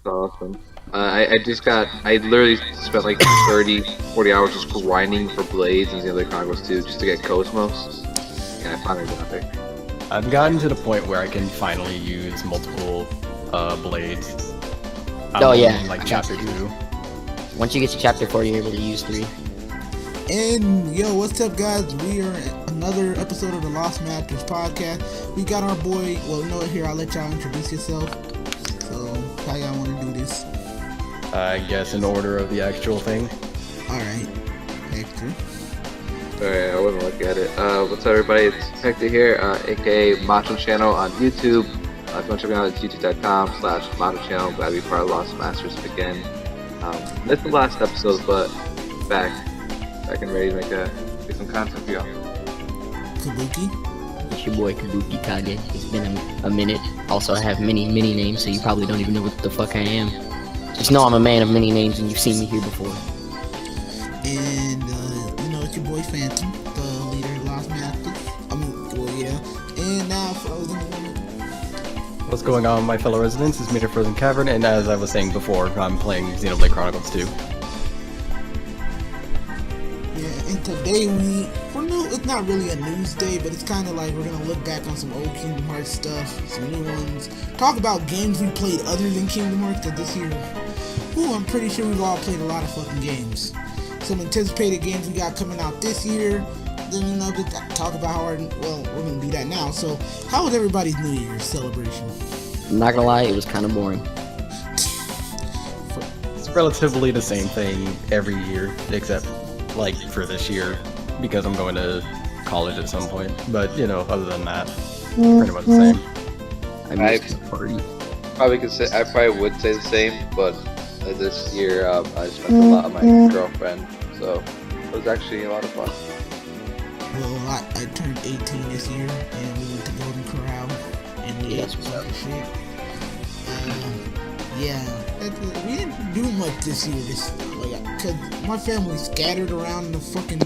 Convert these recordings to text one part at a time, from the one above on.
awesome. I literally spent like 30, 40 hours just grinding for Blades and Xenoblade Chronicles 2 just to get Cosmos, and I finally got there. I've gotten to the point where I can finally use multiple Blades. Yeah. Like chapter 2. Once you get to chapter 4, you're able to use 3. And yo, what's up, guys? We are another episode of the Lost Masters podcast. We got our boy. Well, you know what? Here, I'll let y'all introduce yourself. So, how y'all want to do this? I guess in order of the actual thing. All right, Hector. Alright, I wasn't looking at it. What's up, everybody? It's Hector here, aka Macho Channel on YouTube. If you want to check me out, it's youtube.com/Macho Channel. Glad to be part of Lost Masters again. Missed the last episode, but back and ready to make some content for y'all. Kabuki. It's your boy Kabuki Kage. It's been a minute. Also, I have many names, so you probably don't even know what the fuck I am. Just know I'm a man of many names, and you've seen me here before. And you know, it's your boy Phantom, the leader of Lost Masters. And now Frozen. What's going on, my fellow residents? It's me, the Frozen Cavern, and as I was saying before, I'm playing Xenoblade Chronicles 2. Yeah, and today it's not really a news day, but it's kind of like we're gonna look back on some old Kingdom Hearts stuff, some new ones, talk about games we played other than Kingdom Hearts, because this year, I'm pretty sure we've all played a lot of fucking games. Some anticipated games we got coming out this year. Then just talk about how we're gonna do that now. So, how was everybody's New Year's celebration? I'm not gonna lie, it was kind of boring. It's relatively the same thing every year, except like for this year, because I'm going to college at some point. But you know, other than that, pretty much the same. I missed the party. I probably would say the same, but this year I spent a lot with my girlfriend, so it was actually a lot of fun. Well, I turned 18 this year, and we went to Golden Corral, and we ate some fucking shit. We didn't do much this year, because my family's scattered around the fucking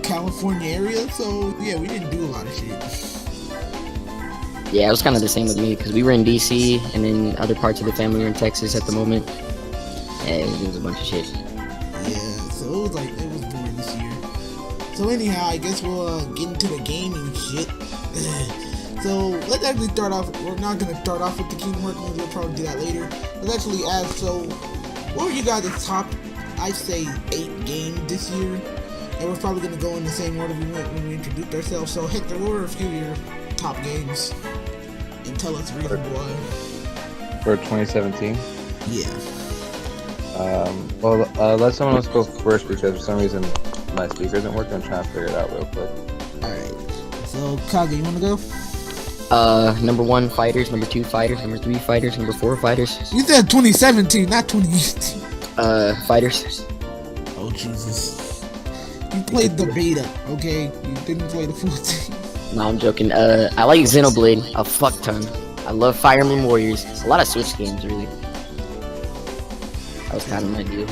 California area, so yeah, we didn't do a lot of shit. Yeah, it was kind of the same with me, because we were in DC, and then other parts of the family were in Texas at the moment. And it was a bunch of shit. Yeah, so it was boring this year. So anyhow, I guess we'll get into the gaming shit. So let's actually start off. We're not gonna start off with the Kingdom Hearts news. We'll probably do that later. Let's actually ask. So, what were you guys' top? I'd say 8 games this year, and we're probably gonna go in the same order we went when we introduced ourselves. So Hector, what were a few of your top games? And tell us the reason why. For 2017. Yeah. Let someone else go first because for some reason my speaker isn't working. I'm trying to figure it out real quick. Alright. So, Kage, you wanna go? Number 1, Fighters. Number 2, Fighters. Number 3, Fighters. Number 4, Fighters. You said 2017, not 2018. Fighters. Oh, Jesus. You played the beta, okay? You didn't play the full thing. No, I'm joking. I like Xenoblade a fuck ton. I love Fire Emblem Warriors. A lot of Switch games, really. That was kind of my deal.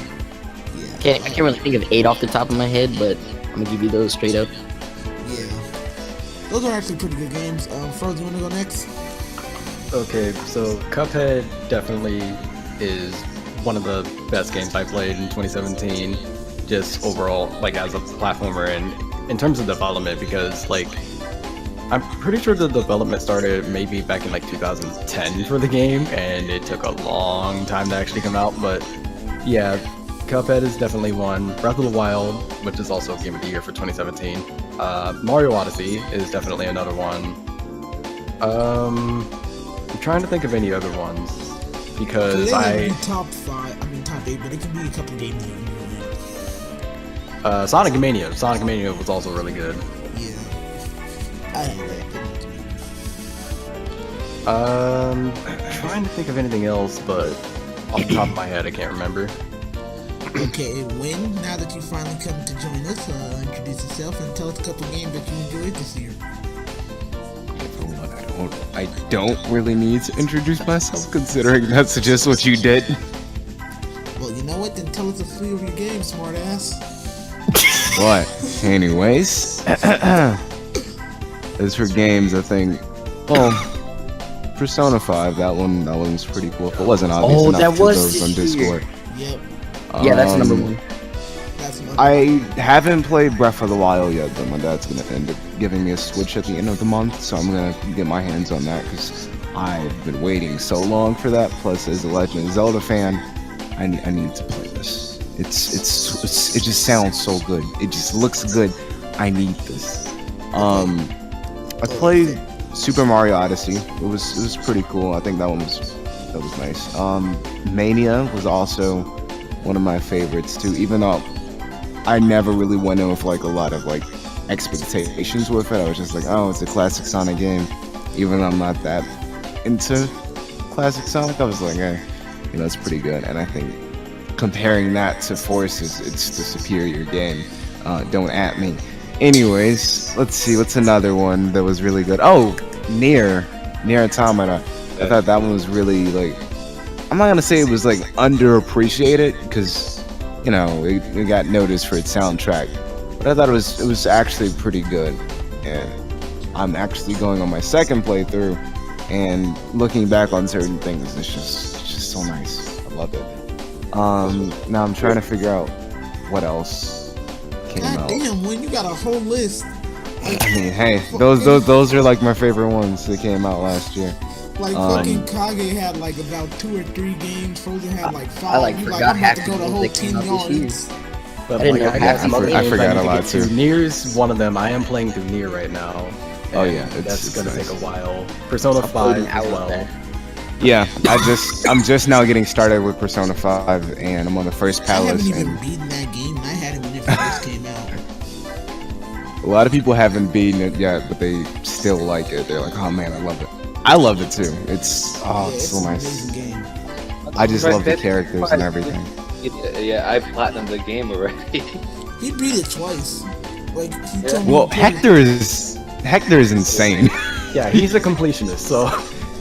Yeah. I can't really think of 8 off the top of my head, but I'm gonna give you those straight up. Yeah. Those are actually pretty good games. Frozen, you wanna go next? Okay, so Cuphead definitely is one of the best games I played in 2017. Just overall, like as a platformer and in terms of development, because like I'm pretty sure the development started maybe back in like 2010 for the game, and it took a long time to actually come out. But yeah, Cuphead is definitely one. Breath of the Wild, which is also Game of the Year for 2017. Mario Odyssey is definitely another one. I'm trying to think of any other ones because top 8, but it can be a couple games you can do. Sonic Mania. Sonic Mania was also really good. Yeah. I hate that. Trying to think of anything else, but off the top of my head, I can't remember. Okay, Win, now that you finally come to join us, introduce yourself and tell us a couple games that you enjoyed this year. I don't really need to introduce myself, considering that's just what you did. Well, you know what? Then tell us a few of your games, smartass. What? Anyways, as for games, I think, Persona 5. That one was pretty cool. If it wasn't obvious Oh, enough that to was those on this year. Discord. Yep. Yeah, that's number Um, one. That's another I haven't played Breath of the Wild yet, but my dad's gonna end up giving me a Switch at the end of the month, so I'm gonna get my hands on that because I've been waiting so long for that. Plus, as a Legend of Zelda fan, I need to play this. It just sounds so good. It just looks good. I need this. I played Super Mario Odyssey. It was pretty cool. I think that was nice. Mania was also one of my favorites too, even though I never really went in with like a lot of like expectations with it. I was just like, oh, it's a classic Sonic game. Even though I'm not that into classic Sonic, I was like, it's pretty good. And I think comparing that to Forces, it's the superior game. Don't at me. Anyways, let's see, what's another one that was really good? Oh, Nier Automata. I thought that one was really like, I'm not gonna say it was like underappreciated because it got noticed for its soundtrack, but I thought it was actually pretty good. And I'm actually going on my second playthrough and looking back on certain things. It's just so nice. I love it. Now I'm trying to figure out what else came God out. damn, when you got a whole list. Like, I mean, hey, those are like my favorite ones that came out last year. Like fucking Kage had like about 2 or 3 games. Frozen had like 5. I like You forgot I'm about half to the go the games whole that came 10 out this year. yards. But I didn't know I half got some the other games. games I forgot need a to lot, get to. too. Nier's one of them. I am playing through Nier right now. Oh, and yeah, that's it's gonna nice. take a while. Persona I played 5 an as hour of well. that. Yeah, I'm just now getting started with Persona 5, and I'm on the first I palace, haven't even and beaten that game. And I had it when it first came out. a lot of people haven't beaten it yet, but they still like it. They're like, oh man, I love it. I love it too. It's so an nice. amazing game. I just love the characters and everything. Yeah, I platinumed the game already. He beat it twice. Like he told me. Well, he played Hector is insane. Yeah, he's a completionist, so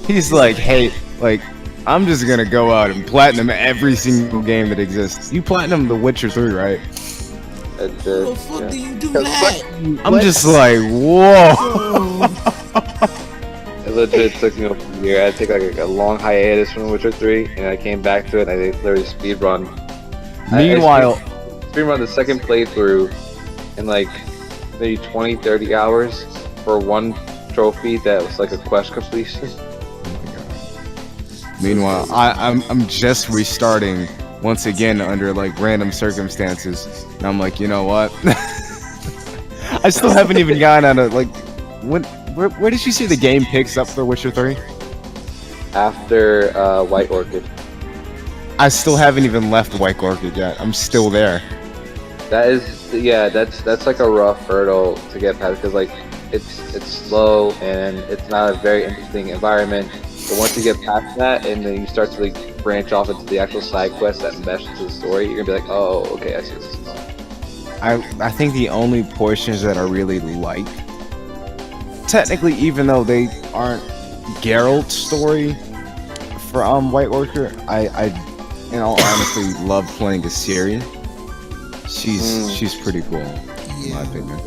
He's like, hey, like, I'm just gonna go out and platinum every single game that exists. You platinum The Witcher 3, right? How the fuck do you do that? I'm just like, whoa. So, It legit took me over a year. I had to take like a long hiatus from Witcher 3, and I came back to it. And I literally speedrun. Meanwhile, Speedrun the second playthrough in like maybe 20-30 hours for one trophy that was like a quest completion. Meanwhile, I'm just restarting once again under like random circumstances, and I'm like, you know what? I still haven't even gotten out of like, where did you see the game picks up for Witcher 3? After White Orchid. I still haven't even left White Orchid yet. I'm still there. That is, yeah, that's like a rough hurdle to get past because like it's slow and it's not a very interesting environment. But once you get past that and then you start to like branch off into the actual side quests that mesh into the story, you're gonna be like, oh, okay, I see this is fun. I think the only portions that I really like, technically, even though they aren't Geralt's story for White Orchid, I in all honesty love playing as Ciri. She's pretty cool, in my opinion.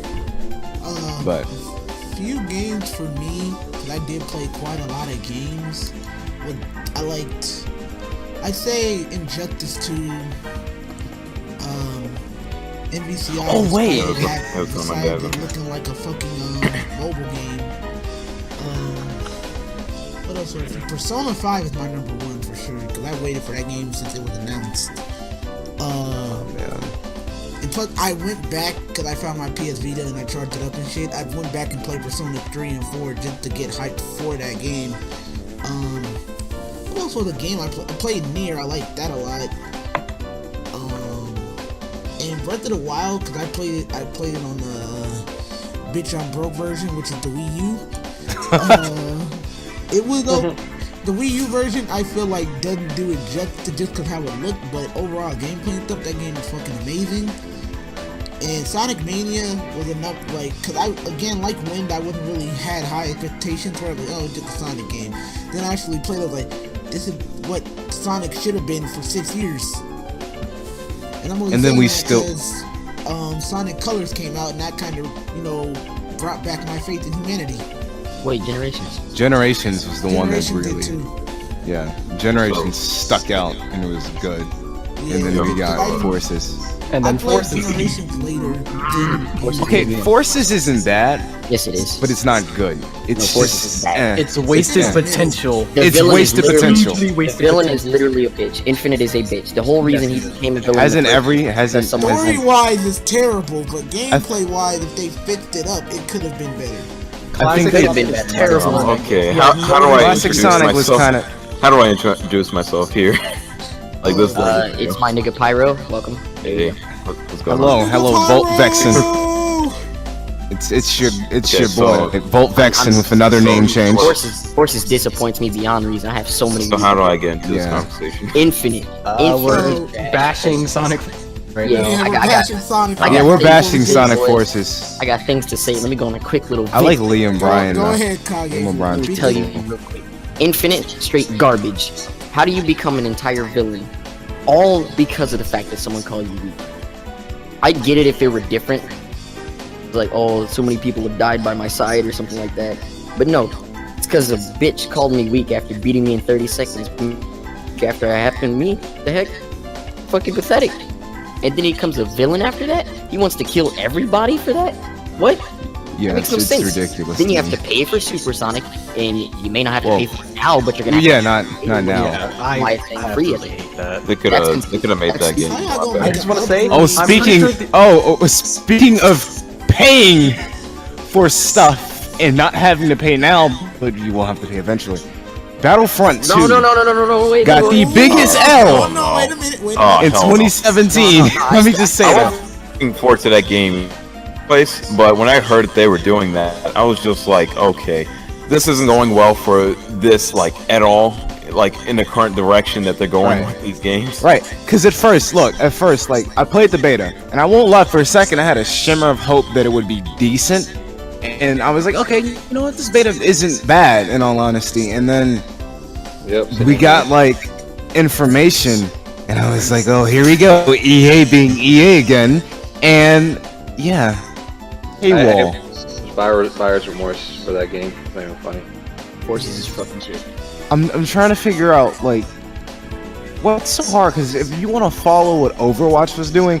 But few games for me, because I did play quite a lot of games. What I liked, I'd say Injustice 2, NBCI. Oh, wait. Decided looking like a fucking mobile game. What else? Persona 5 is my number 1 for sure, because I waited for that game since it was announced. And plus, I went back because I found my PS Vita and I charged it up and shit. I went back and played Persona 3 and 4 just to get hyped for that game. What else was the game I played? Nier. I liked that a lot. And Breath of the Wild, because I played it on the Bitch I'm Broke version, which is the Wii U. It was the Wii U version. I feel like doesn't do it just because how it looked, but overall gameplay and stuff, that game is fucking amazing. And Sonic Mania was enough, like, cause I, again, like Wind, I wasn't really had high expectations for it, like, oh, just a Sonic game. Then I actually played it, like, this is what Sonic should have been for 6 years. And I'm only And then saying we that still- 'cause, Sonic Colors came out, and that kind of, brought back my faith in humanity. Wait, Generations. Generations was the one that Generation did really, too. yeah. Generations stuck out and it was good. Yeah, And then we got I- Forces. And I then played Forces. Generations later. Than Okay, Forces isn't bad, Yes, it is. but it's not good. It's Forces just is bad. It's wasted Yeah. potential. The It's villain is wasted literally- potential. Hugely The wasted villain potential. is literally a bitch. Infinite is a bitch. The whole reason he became a villain. Hasn't That's someone- Story wise, it's terrible, but gameplay wise, if they fixed it up, it could have been better. I think could they have been better. terrible. Okay, how do I Classic introduce Sonic was myself? kind of. How do I introduce myself here? Like this. It's my nigga Pyro. Welcome. Hey, what's going on? Hello, Volt Vexen. It's your Okay, boy, Volt Vexen with another name change. Forces disappoints me beyond reason. I have so many. So how do I get into this Yeah. conversation? Infinite. We're Infinite. bashing Sonic right Yeah. now. Yeah, I we're got- bashing Sonic. I Yeah, got we're things bashing to say, Sonic boys. Forces. I got things to say. Let me go on a quick little. I like vent. Liam Bryan. Go though. ahead, Kage. Liam Bryan. Let me tell you real quick. Infinite, straight garbage. How do you become an entire villain? All because of the fact that someone called you weak. I'd get it if it were different. Like, oh, so many people have died by my side or something like that. But no, it's because a bitch called me weak after beating me in 30 seconds. After it happened to me, the heck? Fucking pathetic. And then he becomes a villain after that? He wants to kill everybody for that? What? Yeah, That makes no it's sense. ridiculous. Then you to have me. to pay for Supersonic, and you may not have to Well, pay for it now, but you're gonna have Yeah, to not now. Yeah, My thing free absolutely hate that. They could have made that game. How y'all a lot gonna better. make just wanna an say- upgrade? Oh, I'm pretty speaking. sure the- Speaking of paying for stuff and not having to pay now, but you will have to pay eventually. Battlefront 2 No, wait. got the biggest L Oh, no, wait a minute. Wait a Oh, minute. in hell no. 2017. Let me just say I that. was looking forward to that game place, but when I heard they were doing that, I was just like, okay, this isn't going well for this like at all, like in the current direction that they're going Right. with these games. Right, because at first, like, I played the beta, and I won't lie, for a second I had a shimmer of hope that it would be decent, and I was like, okay, you know what, this beta isn't bad, in all honesty, and then Yep. we got, like, information, and I was like, oh, here we go, EA being EA again, and, yeah, paywall. Buyer's remorse for that game. It's not even funny. Forces is fucking shit. I'm trying to figure out, like, what's so hard, because if you want to follow what Overwatch was doing,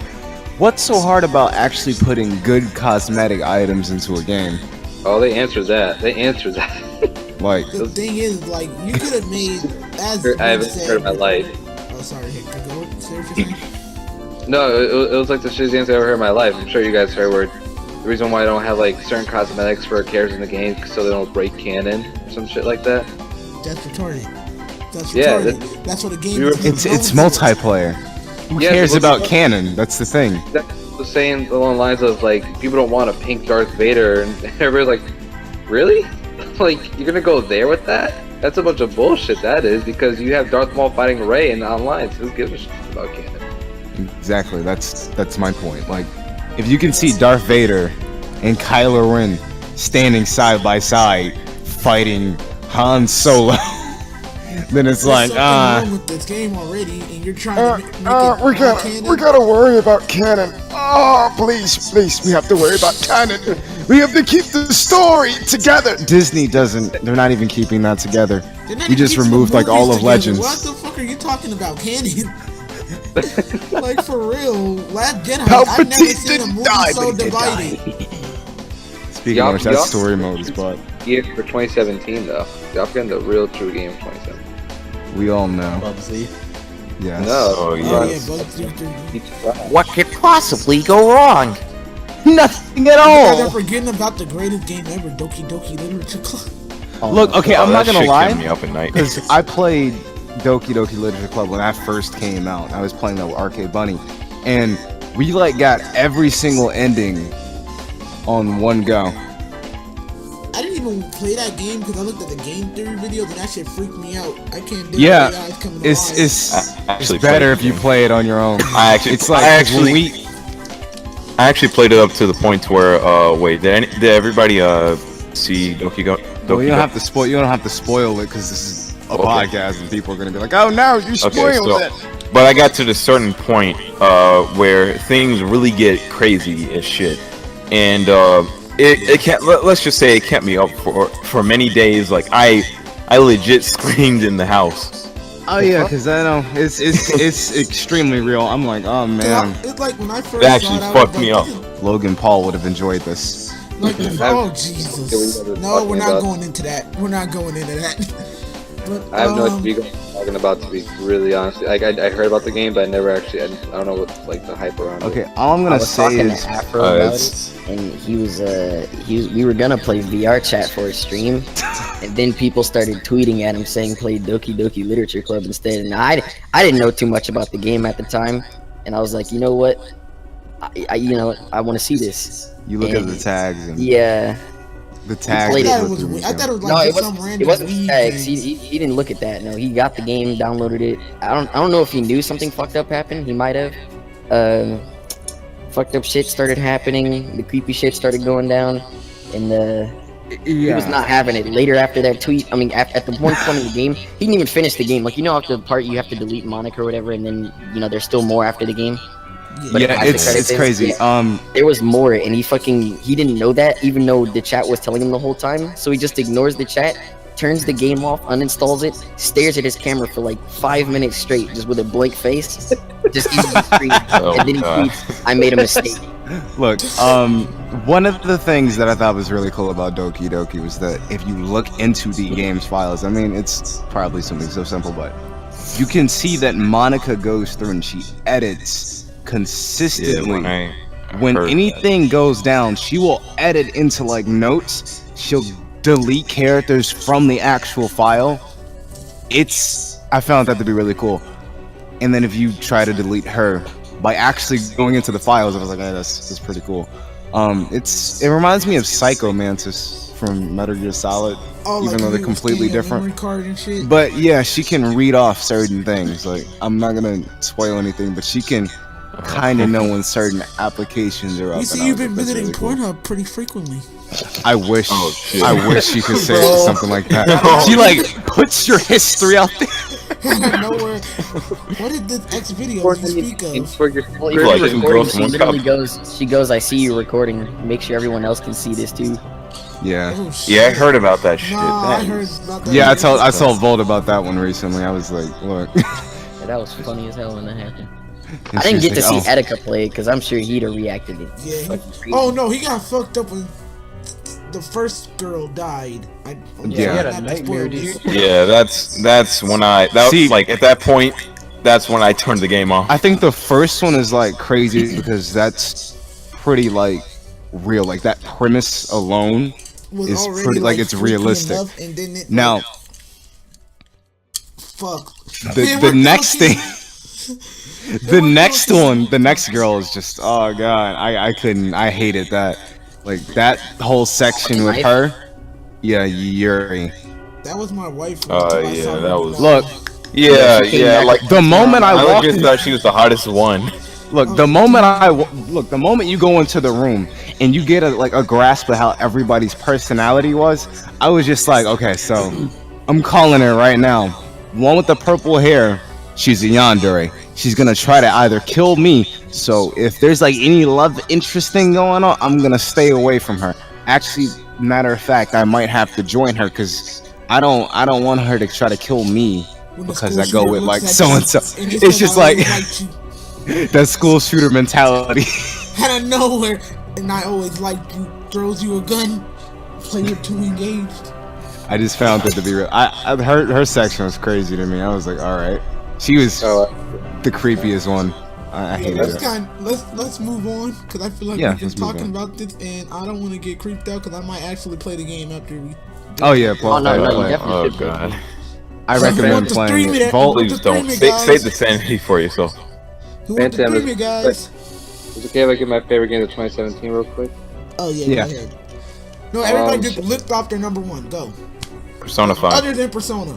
what's so hard about actually putting good cosmetic items into a game? Oh, they answered that. Like, The thing is, like, you could have made as I haven't said- heard in my life. Oh, sorry. Say what you're saying? No, it was like the shittiest answer I ever heard in my life. I'm sure you guys heard where the reason why I don't have like certain cosmetics for characters in the game so they don't break canon or some shit like that. That's retarded. That's Yeah, retarded. That's what a game you're- is. it's known for. multiplayer. Who Yeah, cares but- about canon? That's the thing. That was saying along the lines of like people don't want a pink Darth Vader and everybody's like, really? Like you're gonna go there with that? That's a bunch of bullshit. That is because you have Darth Maul fighting Rey in online. So who gives a shit about canon? Exactly. That's my point. Like, if you can see Darth Vader and Kylo Ren standing side by side fighting Han Solo, then it's like, There's something wrong with this game already, and you're trying to make it we gotta worry about canon. Oh, please, we have to worry about canon. We have to keep the story together. Disney doesn't. They're not even keeping that together. We just removed like all of Legends. What the fuck are you talking about, canon? Like for real, Last Jedi. I've Palpatine never seen a didn't movie die, so but he did divided. Speaking Y'all- of which, that y'all- story mode is but Year for 2017 though. Y'all forgetting the real true game of 2017. we all know. Bubsy. Yes. No. Oh, Oh yeah. yeah, but What could possibly go wrong? Nothing at they're all. forgetting about the greatest game ever, Doki Doki Literature Club. Look, okay, I'm Oh, not that gonna shit lie. kept me up at night. Because I played Doki Doki Literature Club when that first came out. I was playing that with Arcade Bunny, and we like got every single ending on one go. I didn't even play that game because I looked at the game theory videos and that shit freaked me out. I can't do Yeah, AIs coming It's alive. it's I actually better played if you the game. play it on your own. I actually, It's like I actually played it up to the point where wait, did everybody see Doki Go? Well, you Doki don't Go? have to spoil. You don't have to spoil it because this is a Okay. podcast and people are gonna be like, "Oh no, you spoiled it." But I got to the certain point where things really get crazy as shit, and it can't. Let's just say it kept me up for many days. Like I legit screamed in the house. Oh yeah, because I know it's extremely real. I'm like, oh man. It's like when I first That actually saw it, fucked me up. Logan Paul would have enjoyed this. Like, oh Jesus! No, we're not going into that. We're not going into that. But, I have no idea what you're talking about, to be really honest. Like, I heard about the game, but I never actually. I don't know what's like the hype around it. Okay, all I'm gonna say talking is to Afro about it, and he was we were gonna play VR chat for a stream, and then people started tweeting at him saying play Doki Doki Literature Club instead. And I didn't know too much about the game at the time, and I was like, you know what, I want to see this. you look at the tags and Yeah. the tags. I thought it was like No, some random. it wasn't weed tags. thing. He didn't look at that. No, he got the game, downloaded it. I don't know if he knew something fucked up happened. He might have. Fucked up shit started happening. The creepy shit started going down, and he was not having it. Later after that tweet, I mean, at the one point in the game, he didn't even finish the game. Like, you know, after the part you have to delete Monica or whatever, and then there's still more after the game. But Yeah, it's crazy. There was more, and he didn't know that, even though the chat was telling him the whole time. So he just ignores the chat, turns the game off, uninstalls it, stares at his camera for like 5 minutes straight, just with a blank face, just eating the screen, and then he tweets, "I made a mistake." Look, one of the things that I thought was really cool about Doki Doki was that if you look into the game's files, I mean, it's probably something so simple, but you can see that Monica goes through and she edits consistently. Yeah, when anything goes down, she will edit into like notes. She'll delete characters from the actual file. I found that to be really cool. And then if you try to delete her by actually going into the files, I was like, hey, that's pretty cool. It reminds me of Psycho Mantis from Metal Gear Solid, even though they're completely different. But yeah, she can read off certain things. Like, I'm not gonna spoil anything, but she can kind of know when certain applications are up. You see, you've been visiting Pornhub pretty frequently. I wish you could say something like that. She like puts your history out there. Nowhere. What is this X video you speak of? Well, if you're recording, she literally goes, "I see you recording. Make sure everyone else can see this too." Yeah. Oh, Yeah, I heard about that shit. I heard about that. Yeah, I told Volt about that one recently. I was like, look. Yeah, that was funny as hell when that happened. I didn't get to see Etika play it because I'm sure he'd have reacted it. Yeah. Oh no, he got fucked up when the first girl died. He had a nightmare, dude. Yeah, that's when like at that point, that's when I turned the game off. I think the first one is like crazy because that's pretty like real. Like that premise alone is pretty like it's realistic. Now, fuck. The next thing. The next girl is just, oh god, I hated that. Like that whole section with her. Yeah, Yuri. That was my wife. Oh yeah, that was. Look. Yeah, like the moment I walked just thought she was the hottest one. Look, the moment you go into the room and you get a grasp of how everybody's personality was, I was just like, okay, so I'm calling her right now. One with the purple hair, she's a yandere. She's gonna try to either kill me, so if there's like any love interest thing going on, I'm gonna stay away from her. Actually, matter of fact, I might have to join her because I don't want her to try to kill me because I go with like so and so. It's just like that school shooter mentality. Out of nowhere, and I always liked you. Throws you a gun, player 2 engaged. I just found that to be real. Her section was crazy to me. I was like, all right. She was the creepiest one. I hated her. Let's move on because I feel like we've been talking about this, and I don't want to get creeped out because I might actually play the game after we. Oh yeah, Paul. Oh god. I recommend playing it. Please don't save the sanity for yourself. Phantom, guys. Is it okay if I get my favorite game of 2017 real quick? Oh yeah. Go ahead. No, everybody just lift off their number one. Go. Persona 5. Other than Persona.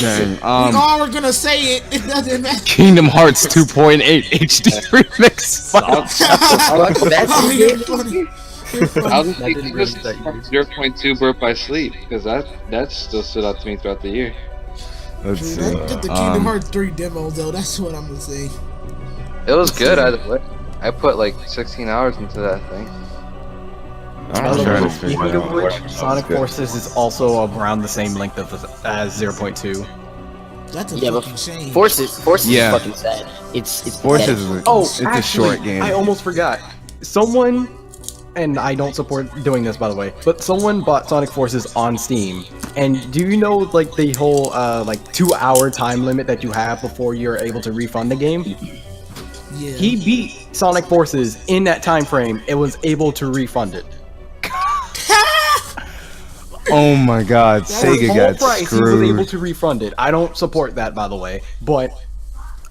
Dang, we all are gonna say it. It doesn't matter. Kingdom Hearts 2.8 HD remix. You're funny. I was thinking 0.2 Birth by Sleep because that still stood out to me throughout the year. Let's see. Get the Kingdom Hearts 3 demo though. That's what I'm gonna say. It was good either way. I put like 16 hours into that thing. I don't By the way, remember speaking what of which, it was. Sonic good. Forces is also around the same length as 0.2. That's a Yeah, but fucking shame. Forces Yeah. is fucking sad. It's Forces pathetic. is Oh, it's a actually, short game. I almost forgot. Someone, and I don't support doing this by the way, but someone bought Sonic Forces on Steam. And do you know like the whole like 2-hour time limit that you have before you're able to refund the game? Yeah. He beat Sonic Forces in that time frame and was able to refund it. Oh my God, For Sega full got price, he was able screwed. to refund it. I don't support that, by the way, but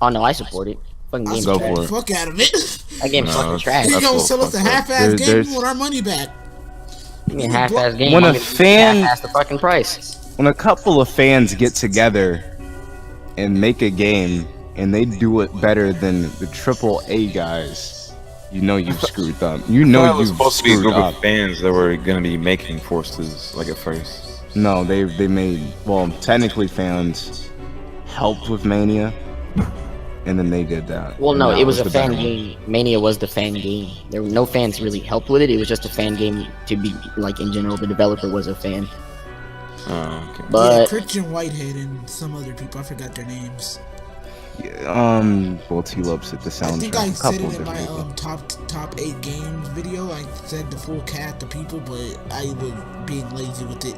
Oh no, I support it. Fucking I game's Go support for trash. the it. fuck out of it. That game's No, fucking it's- trash. You That's gonna all sell us a fucked up. half-ass game? There's- We want our money back. Give me a half-ass game. When I'm a gonna fan- half-ass the fucking price. When a couple of fans get together and make a game and they do it better than the AAA guys, you know you've screwed them. You I know thought it was you've supposed to be a screwed group up. of fans that were gonna be making Forces like at first. No, they made, well, technically fans helped with Mania, and then they did that. Well, And no, that it was a the fan better one. game. Mania was the fan game. There were no fans really helped with it. It was just a fan game to be like in general. The developer was a fan, Oh, okay. Yeah, but Christian Whitehead and some other people. I forgot their names. Well, T-Lopes at the I think soundtrack. I A said couple it in different my people. top 8 games video. I said the full cast of people, but I was being lazy with it.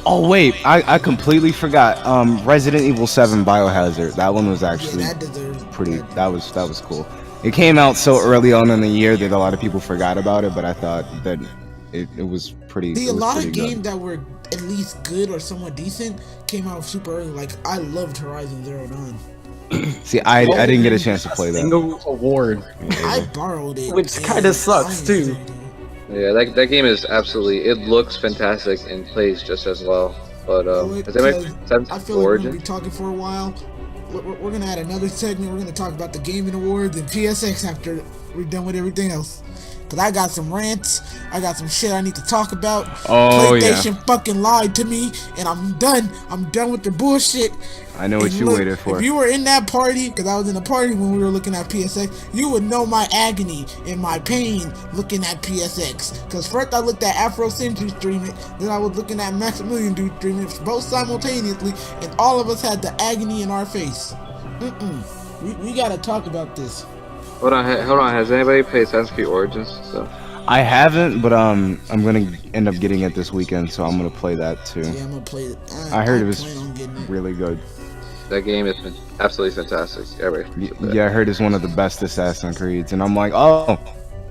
Oh wait, I completely forgot. Resident Evil 7 Biohazard. That one was Yeah, actually that deserves pretty. That was cool. It came out so early on in the year that a lot of people forgot about it, but I thought that it was pretty. See, it a was lot pretty of good. games that were at least good or somewhat decent came out super early. Like I loved Horizon Zero Dawn. See, I didn't get a chance to play that. single award. I borrowed it, Which and kinda sucks, I too. enjoyed it. Yeah, that game is absolutely. It looks fantastic and plays just as well. But has anybody I feel like we're Origin? gonna be talking for a while. We're gonna add another segment. We're gonna talk about the gaming awards and PSX after we're done with everything else. Cause I got some rants. I got some shit I need to talk about. Oh, yeah. PlayStation fucking lied to me, and I'm done. I'm done with the bullshit. I know what And you look, waited for. If you were in that party, because I was in a party when we were looking at PSX, you would know my agony and my pain looking at PSX. Because first I looked at Afro Sentry stream it, then I was looking at Maximilian Dude stream it, both simultaneously, and all of us had the agony in our face. We gotta talk about this. Hold on. Has anybody played Assassin's Creed Origins? So I haven't, but I'm gonna end up getting it this weekend, so I'm gonna play that too. Yeah, I'm gonna play it. I heard it was plan on getting it. really good. that game has been absolutely fantastic. Yeah, I heard it's one of the best Assassin's Creeds, and I'm like, oh,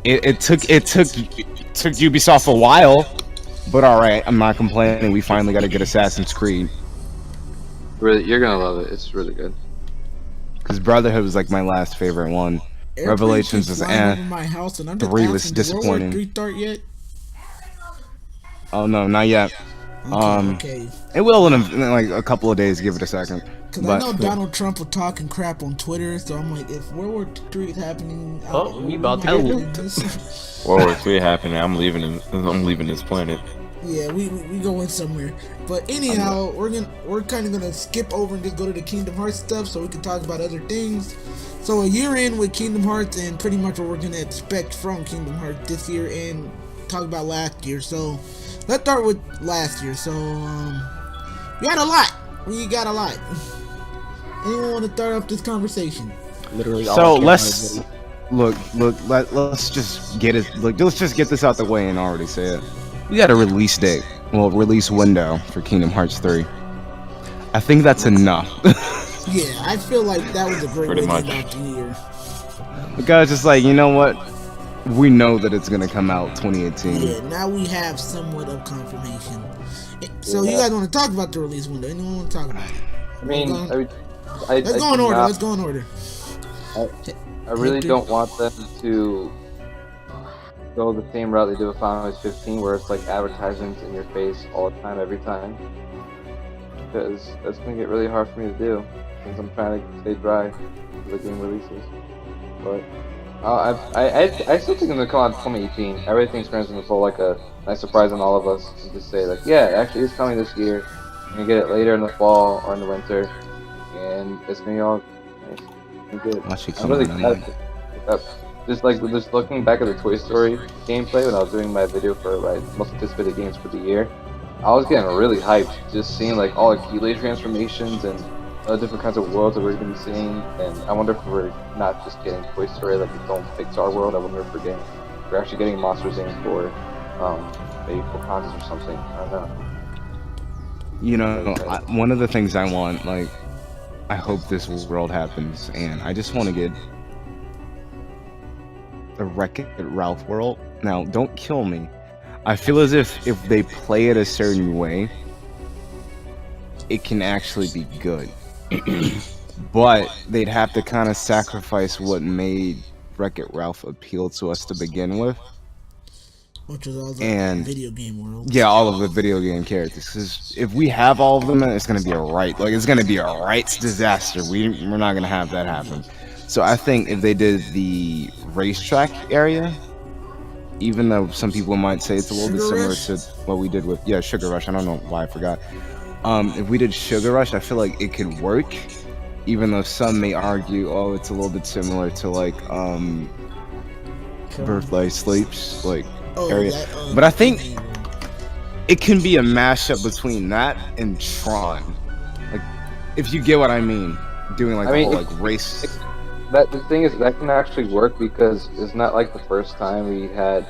it took Ubisoft a while, but all right, I'm not complaining. We finally got a good Assassin's Creed. Really, you're gonna love it. It's really good. Because Brotherhood was like my last favorite one. Airplane Revelations keeps was flying over my house, and I'm just 3 was asking, did World War disappointing. III start yet? Oh no, not yet. Okay. It will in like a couple of days. Give it a second. Because I know Donald Trump was talking crap on Twitter, so I'm like, if World War III is happening, Oh, we about to might get play looped. this. World War III happening. I'm leaving this planet. Yeah, we going somewhere. But anyhow, we're kind of gonna skip over and just go to the Kingdom Hearts stuff, so we can talk about other things. So a year in with Kingdom Hearts, and pretty much what we're gonna expect from Kingdom Hearts this year, and talk about last year. So let's start with last year. So we got a lot. We got a lot. Anyone want to start off this conversation? literally all. So I care let's about is let's just get it. Let's just get this out the way and already say it. We got a release date, release window for Kingdom Hearts 3. I think that's enough. Yeah, I feel like that was a great Pretty way to much. end out the year. The guy's just like, you know what? We know that it's gonna come out 2018. Yeah, now we have somewhat of confirmation. So you guys want to talk about the release window? Anyone want to talk about it? I mean, Let's go in order. Let's go in order. I really don't want them to go the same route they did with Final Fantasy 15, where it's like advertisements in your face all the time, every time. Because that's gonna get really hard for me to do, since I'm trying to stay dry until the game releases. But I still think it's gonna come out in 2018. Everything's gonna pull like a nice surprise on all of us, and just say like, yeah, actually it's coming this year. You're gonna get it later in the fall or in the winter, and it's gonna be all nice and good. Watch it I'm come really out, I'm glad like- that just looking back at the Toy Story gameplay when I was doing my video for my most anticipated games for the year, I was getting really hyped just seeing like all the Keeley transformations and different kinds of worlds that we're going to be seeing. And I wonder if we're not just getting Toy Story like its own Pixar world. I wonder if we're actually getting Monsters Inc. for maybe Pocahontas or something. I don't know. You know, one of the things I want, like, I hope this world happens, and I just want to get the Wreck-It Ralph world. Now, don't kill me. I feel as if they play it a certain way, it can actually be good. But they'd have to kind of sacrifice what made Wreck-It Ralph appeal to us to begin with. Which was all the video game world. Yeah, all of the video game characters. Because if we have all of them, it's gonna be it's gonna be a rights disaster. We're not gonna have that happen. So I think if they did the racetrack area, even though some people might say it's a little bit similar to what we did with Sugar Rush. I don't know why I forgot. If we did Sugar Rush, I feel like it could work. Even though some may argue, oh, it's a little bit similar to like Birthday Sleeps, like. Area. But I think it can be a mashup between that and Tron, like, if you get what I mean, doing like a whole like race. The thing is that can actually work because it's not like the first time we had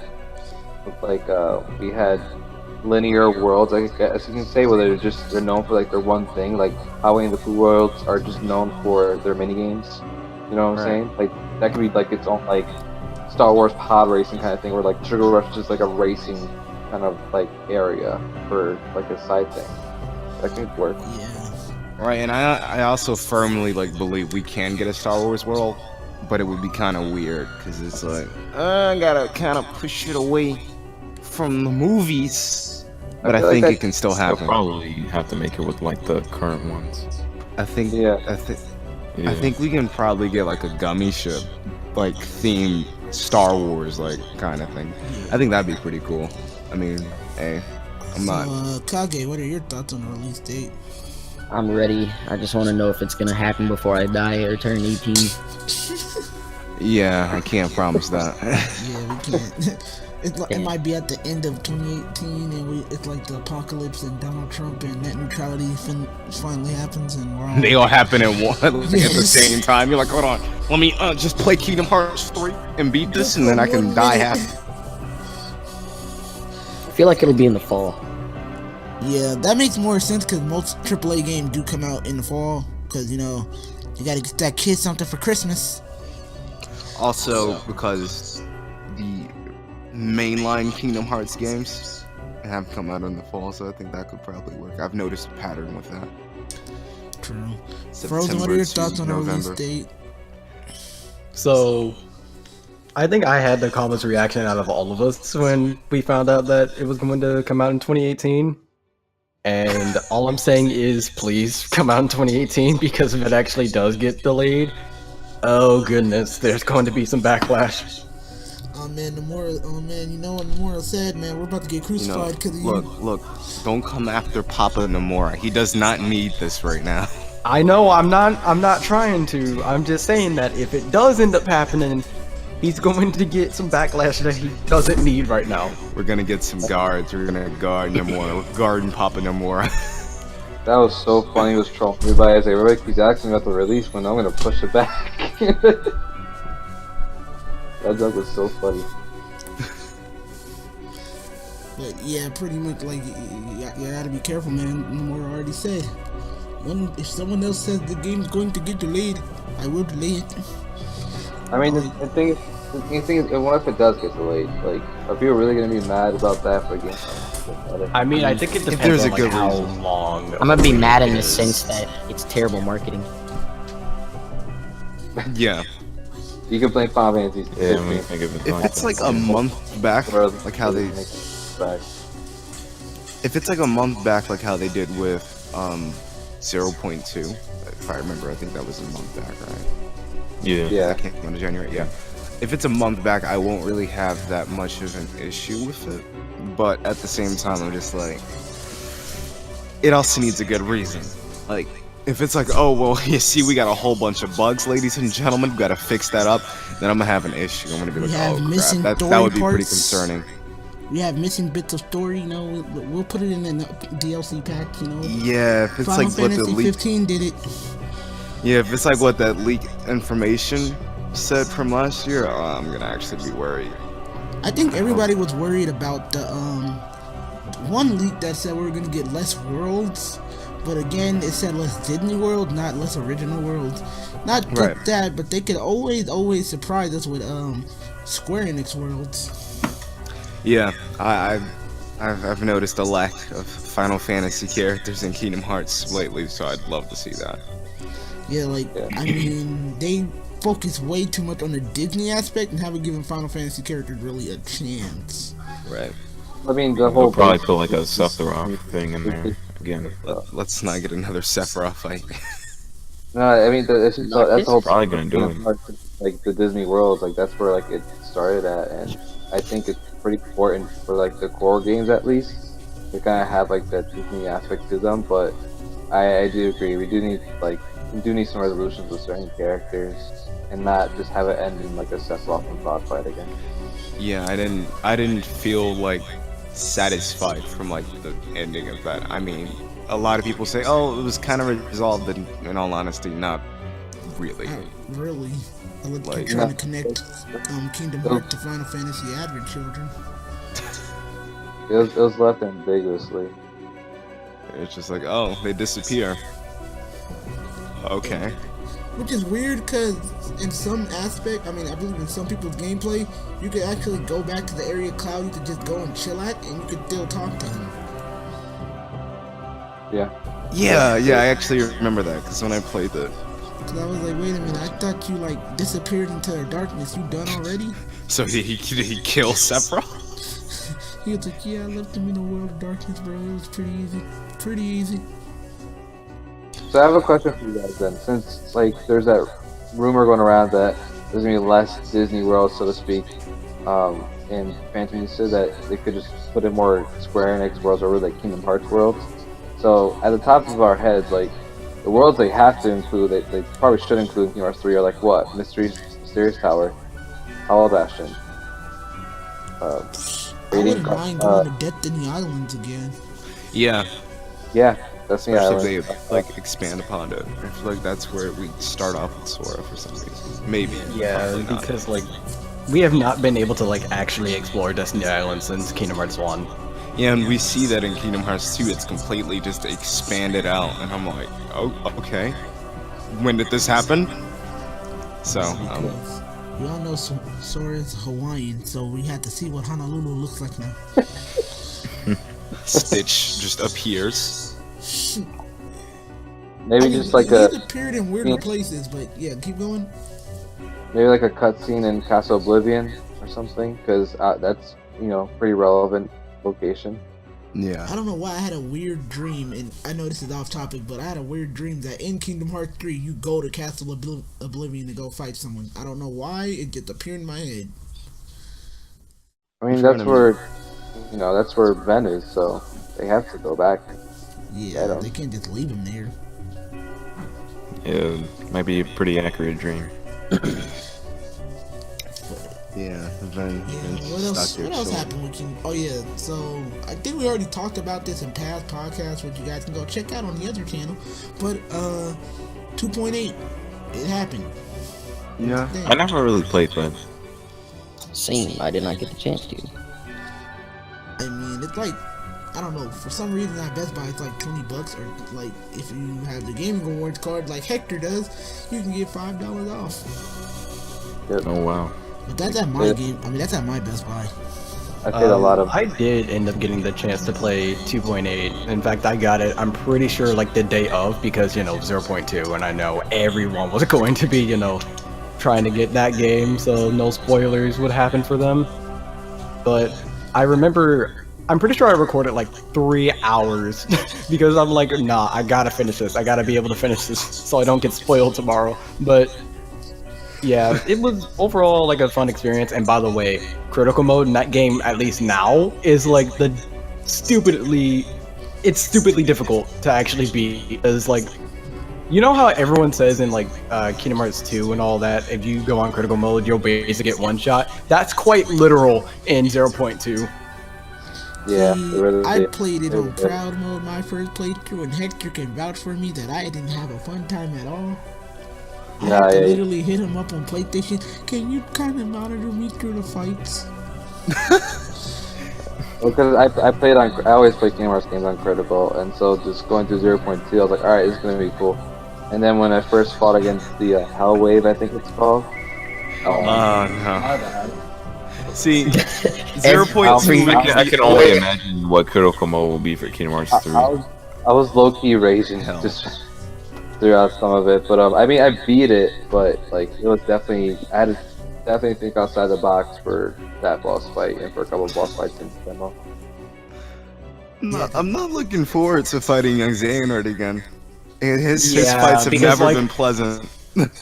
linear worlds, I guess you can say, where they're known for like their one thing, like how Winnie the Pooh worlds are just known for their mini games. You know what I'm saying? Like that could be like its own like Star Wars pod racing kind of thing, where like Sugar Rush is just like a racing kind of like area for like a side thing. That could work. Yeah. Right, and I also firmly like believe we can get a Star Wars world, but it would be kind of weird because it's like I gotta kind of push it away from the movies. But I think it can still happen. They'll probably have to make it with like the current ones. I think we can probably get like a gummy ship, like themed Star Wars like kind of thing. I think that'd be pretty cool. I mean, hey, Kage, what are your thoughts on the release date? I'm ready. I just want to know if it's gonna happen before I die or turn 18. Yeah, I can't promise that. Yeah, we can't. It might be at the end of 2018, and it's like the apocalypse and Donald Trump and net neutrality finally happens, and we're all... They all happen at at the same time. You're like, hold on, let me just play Kingdom Hearts 3 and beat this, and then I can die happy. I feel like it'll be in the fall. Yeah, that makes more sense because most AAA games do come out in the fall, because, you know, you gotta get that kid something for Christmas. Also, because the mainline Kingdom Hearts games have come out in the fall, so I think that could probably work. I've noticed a pattern with that. True. Frozen, what are your thoughts on the release date? So, I think I had the calmest reaction out of all of us when we found out that it was going to come out in 2018. And all I'm saying is, please come out in 2018, because if it actually does get delayed, oh goodness, there's going to be some backlash. Oh man, you know what Nomura said, man, we're about to get crucified because of you. Look, don't come after Papa Nomura. He does not need this right now. I know, I'm not trying to. I'm just saying that if it does end up happening, he's going to get some backlash that he doesn't need right now. We're gonna get some guards. We're gonna guard Nomura, guard Papa Nomura. That was so funny. He was trolling everybody. I was like, everybody keeps asking about the release when I'm gonna push it back. That joke was so funny. But yeah, pretty much like you gotta be careful, man. Nomura already said, if someone else says the game's going to get delayed, I will delay it. I mean, the thing is, what if it does get delayed? Like, are people really gonna be mad about that for a game? I mean, I think it depends on like, how reason. long. I'm gonna be mad in the sense that it's terrible marketing. Yeah. You can play Final Fantasy. Yeah, I mean, think of it If it's like a month back, like how they... If it's like a month back, like how they did with 0.2, if I remember, I think that was a month back, right? Yeah. That came out in January, yeah. If it's a month back, I won't really have that much of an issue with it. But at the same time, I'm just like... It also needs a good reason. Like, If it's like, oh well, you see, we got a whole bunch of bugs, ladies and gentlemen, we gotta fix that up, then I'm gonna have an issue. I'm gonna be We like, have oh missing crap, that story would be pretty parts. concerning. We have missing bits of story, you know. We'll put it in the DLC pack, you know. Yeah, if it's Final like what the Fantasy leak. 15 did it. Yeah, if it's like what that leak information said from last year, I'm gonna actually be worried. I think everybody was worried about the one leak that said we were gonna get less worlds, but again, it said less Disney World, not less original worlds. Not just Right. that, but they could always surprise us with Square Enix worlds. Yeah, I've noticed a lack of Final Fantasy characters in Kingdom Hearts lately, so I'd love to see that. Yeah, like I mean, they focus way too much on the Disney aspect and haven't given Final Fantasy characters really a chance. Right. I mean, the We'll whole probably put like a Sephiroth thing in there again. Let's not get another Sephiroth fight. No, I mean that's the whole Probably gonna do it. like the Disney World, like that's where like it started at, and I think it's pretty important for like the core games at least to kind of have like that Disney aspect to them. But I do agree, we do need some resolutions with certain characters, and not just have it end in like a Sephiroth and Cloud fight again. Yeah, I didn't feel like satisfied from like the ending of that. I mean, a lot of people say, oh, it was kind of resolved. In all honesty, not really. Really, I look Like- trying to connect Kingdom Hearts to Final Fantasy Advent Children. It was left ambiguously. It's just like, oh, they disappear. Okay. Which is weird because in some aspect, I mean, I believe in some people's gameplay, you could actually go back to the area Cloud you could just go and chill at, and you could still talk to him. Yeah. Yeah, I actually remember that because when I played the. Because I was like, wait a minute, I thought you like disappeared into the darkness. You done already? So did he kill Sephiroth? He was like, yeah, I left him in a world of darkness, bro. It was pretty easy. Pretty easy. So I have a question for you guys then. Since like there's that rumor going around that there's gonna be less Disney World, so to speak, in Phantom, you said that they could just put in more Square Enix worlds or like Kingdom Hearts worlds. So at the top of our heads, like the worlds they have to include, they probably should include in Kingdom Hearts 3 are like what? Mysterious Tower, Hollow Bastion. I wouldn't mind going to Destiny Islands again. Yeah. Yeah, that's the Especially island. if they like expand upon it. I feel like that's where we start off with Sora for some reason. Maybe. Yeah, Probably not. because like we have not been able to like actually explore Destiny Island since Kingdom Hearts 1. Yeah, and we see that in Kingdom Hearts 2, it's completely just expanded out, and I'm like, oh, okay. When did this happen? So, Because we all know Sora's Hawaiian, so we had to see what Honolulu looks like now. Stitch just appears. Maybe I mean, just like he's appeared in weirder places, but yeah, keep going. maybe like a cutscene in Castle Oblivion or something, because that's pretty relevant location. Yeah. I don't know why I had a weird dream, and I know this is off topic, but I had a weird dream that in Kingdom Hearts 3, you go to Castle Oblivion to go fight someone. I don't know why, it just appeared in my head. I mean, that's where Ben is, so they have to go back. Yeah, I don't- they can't just leave him there. It might be a pretty accurate dream. Yeah, then Yeah, it's what else? stuck here What else chilling. happened with Kingdom? Oh yeah, so I think we already talked about this in past podcasts, which you guys can go check out on the other channel. But 2.8, it happened. Yeah. I never really played that. Same. I did not get the chance to. I mean, it's like, I don't know, for some reason at Best Buy it's like $20, or like if you have the Gaming Awards card like Hector does, you can get $5 off. Oh wow. But that's at my that's at my Best Buy. I played a lot of. I did end up getting the chance to play 2.8. In fact, I got it, I'm pretty sure, like the day of, because, 0.2, and I know everyone was going to be, trying to get that game, so no spoilers would happen for them. But I remember, I'm pretty sure I recorded like 3 hours, because I'm like, nah, I gotta finish this. I gotta be able to finish this, so I don't get spoiled tomorrow. But yeah, it was overall like a fun experience. And by the way, critical mode in that game, at least now, is like it's stupidly difficult to actually beat. Because like You know how everyone says in like Kingdom Hearts 2 and all that, if you go on critical mode, you'll basically get one shot. That's quite literal in 0.2. Yeah, See, it really I did. played it It on was good. proud mode my first playthrough, and Hector can vouch for me that I didn't have a fun time at all. I Nah, had to yeah, literally hit him up on PlayStation. Can you kind of monitor me through the fights? Well, because I always play Kingdom Hearts games on critical, and so just going through 0.2, I was like, alright, this is gonna be cool. And then when I first fought against the Hell Wave, I think it's called. Oh My no. bad. See, Every- 0.2. I can only imagine what critical mode will be for Kingdom Hearts 3. I was low key raging Hell. just throughout some of it, but I mean, I beat it, but like it was definitely I had to definitely think outside the box for that boss fight and for a couple of boss fights in the demo. I'm not looking forward to fighting young Xehanort again. His Yeah, fights have because, never like- been pleasant.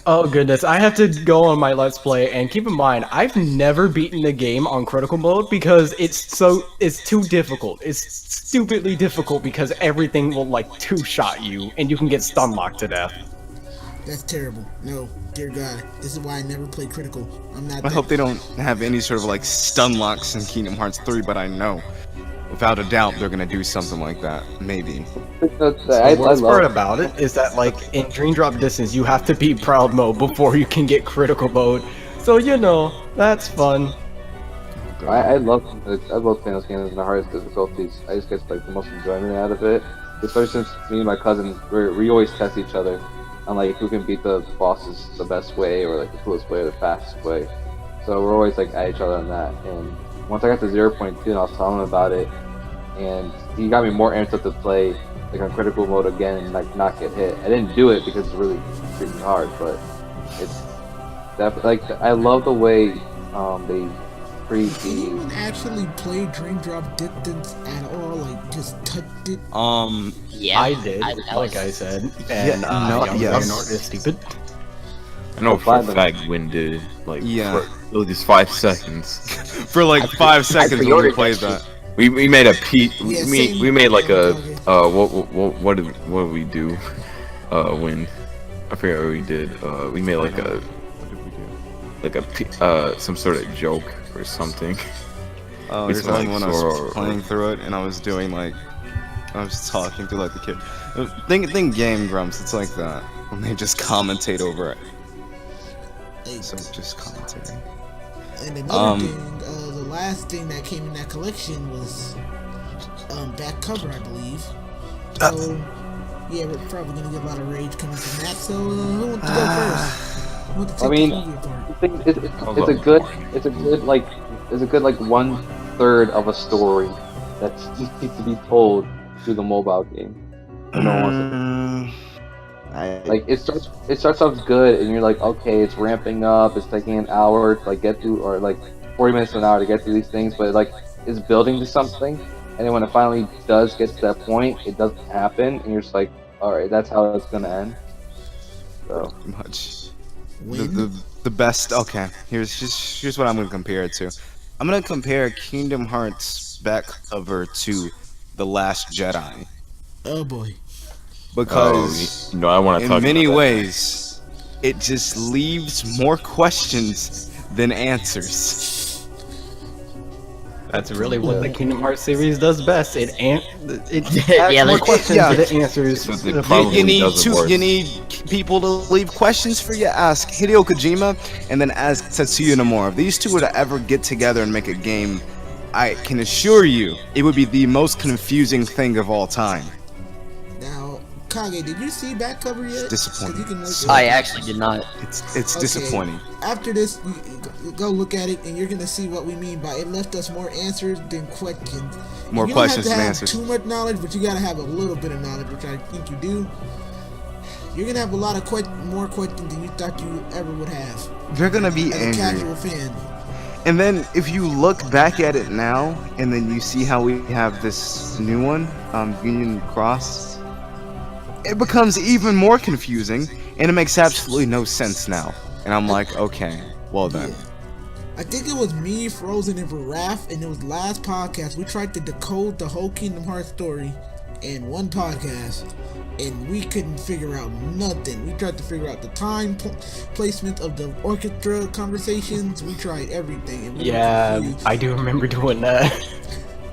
Oh goodness, I have to go on my Let's Play, and keep in mind, I've never beaten the game on critical mode because it's too difficult. It's stupidly difficult because everything will like two-shot you, and you can get stun locked to death. That's terrible. No, dear God, this is why I never play critical. I'm not. I that- hope they don't have any sort of like stun locks in Kingdom Hearts 3, but I know, without a doubt, they're gonna do something like that. Maybe. The worst part about it is that, like, in Dream Drop Distance, you have to beat Proud Mode before you can get critical mode. So, you know, that's fun. I love playing those games in the hardest difficulties. I just get like the most enjoyment out of it. Especially since me and my cousin, we always test each other on like who can beat the bosses the best way, or like the coolest way, or the fastest way. So we're always like at each other on that. And once I got to 0.2 and I was telling him about it, and he got me more amped up to play like on critical mode again and like not get hit. I didn't do it because it's really freaking hard, but it's definitely like I love the way they treat Did you the even actually play Dream Drop Distance at all? Like, just touched it? Yeah, I did, that like was- I said, and young yes. Xehanort is stupid. I know for a Platinum. fact Win did, like, Yeah. for just 5 seconds. For like 5 seconds when we pre-ordered played that that. We made a Yeah, same. we made like a Okay. what did we do when I forget what we did. We made like a some sort of joke or something. Oh, It's there's only like when I was Sora or- playing through it and I was doing like, I was talking to like the kid. Think Game Grumps, it's like that. When they just commentate over it. Hey, So just commentating. and another um, thing, the last thing that came in that collection was back cover, I believe. So, yeah, we're probably gonna get a lot of rage coming from that. So, who wants to go first? Who wants to take I mean, this movie apart? I think it's a good like 1/3 of a story that's easy to be told through the mobile game. And no one wants to- Like it starts off good, and you're like, okay, it's ramping up. It's taking an hour to like get through, or like 40 minutes to an hour to get through these things, but like it's building to something. And then when it finally does get to that point, it doesn't happen, and you're just like, all right, that's how it's gonna end. So much. Win? The best. Okay, here's what I'm gonna compare it to. I'm gonna compare Kingdom Hearts back cover to The Last Jedi Oh boy. because No, I want to in talk many about that. ways it just leaves more questions than answers. That's really what the Kingdom Hearts series does best. It asks Yeah, more like- questions yeah. than it answers. But The the You, problem- you need doesn't work. you need people to leave questions for you. Ask Hideo Kojima and then ask Tetsuya Nomura. If these two were to ever get together and make a game, I can assure you it would be the most confusing thing of all time. Now, Kage, did you see back cover yet? Disappointing. 'Cause you can look So- it up. I actually did not. It's Okay. disappointing. After this, you go look at it, and you're gonna see what we mean by it left us more answers than questions. More You questions don't than have to answers. have too much knowledge, but you gotta have a little bit of knowledge, which I think you do. You're gonna have a lot of more questions than you thought you ever would have You're gonna be as a angry. casual fan. And then if you look back at it now, and then you see how we have this new one, Union Cross, it becomes even more confusing, and it makes absolutely no sense now. And I'm like, okay, well then. I think it was me, Frozen, and VERAPH, and it was last podcast. We tried to decode the whole Kingdom Hearts story, in one podcast, and we couldn't figure out nothing. We tried to figure out the time placement of the orchestra conversations. We tried everything. And we were confused. I do remember doing that.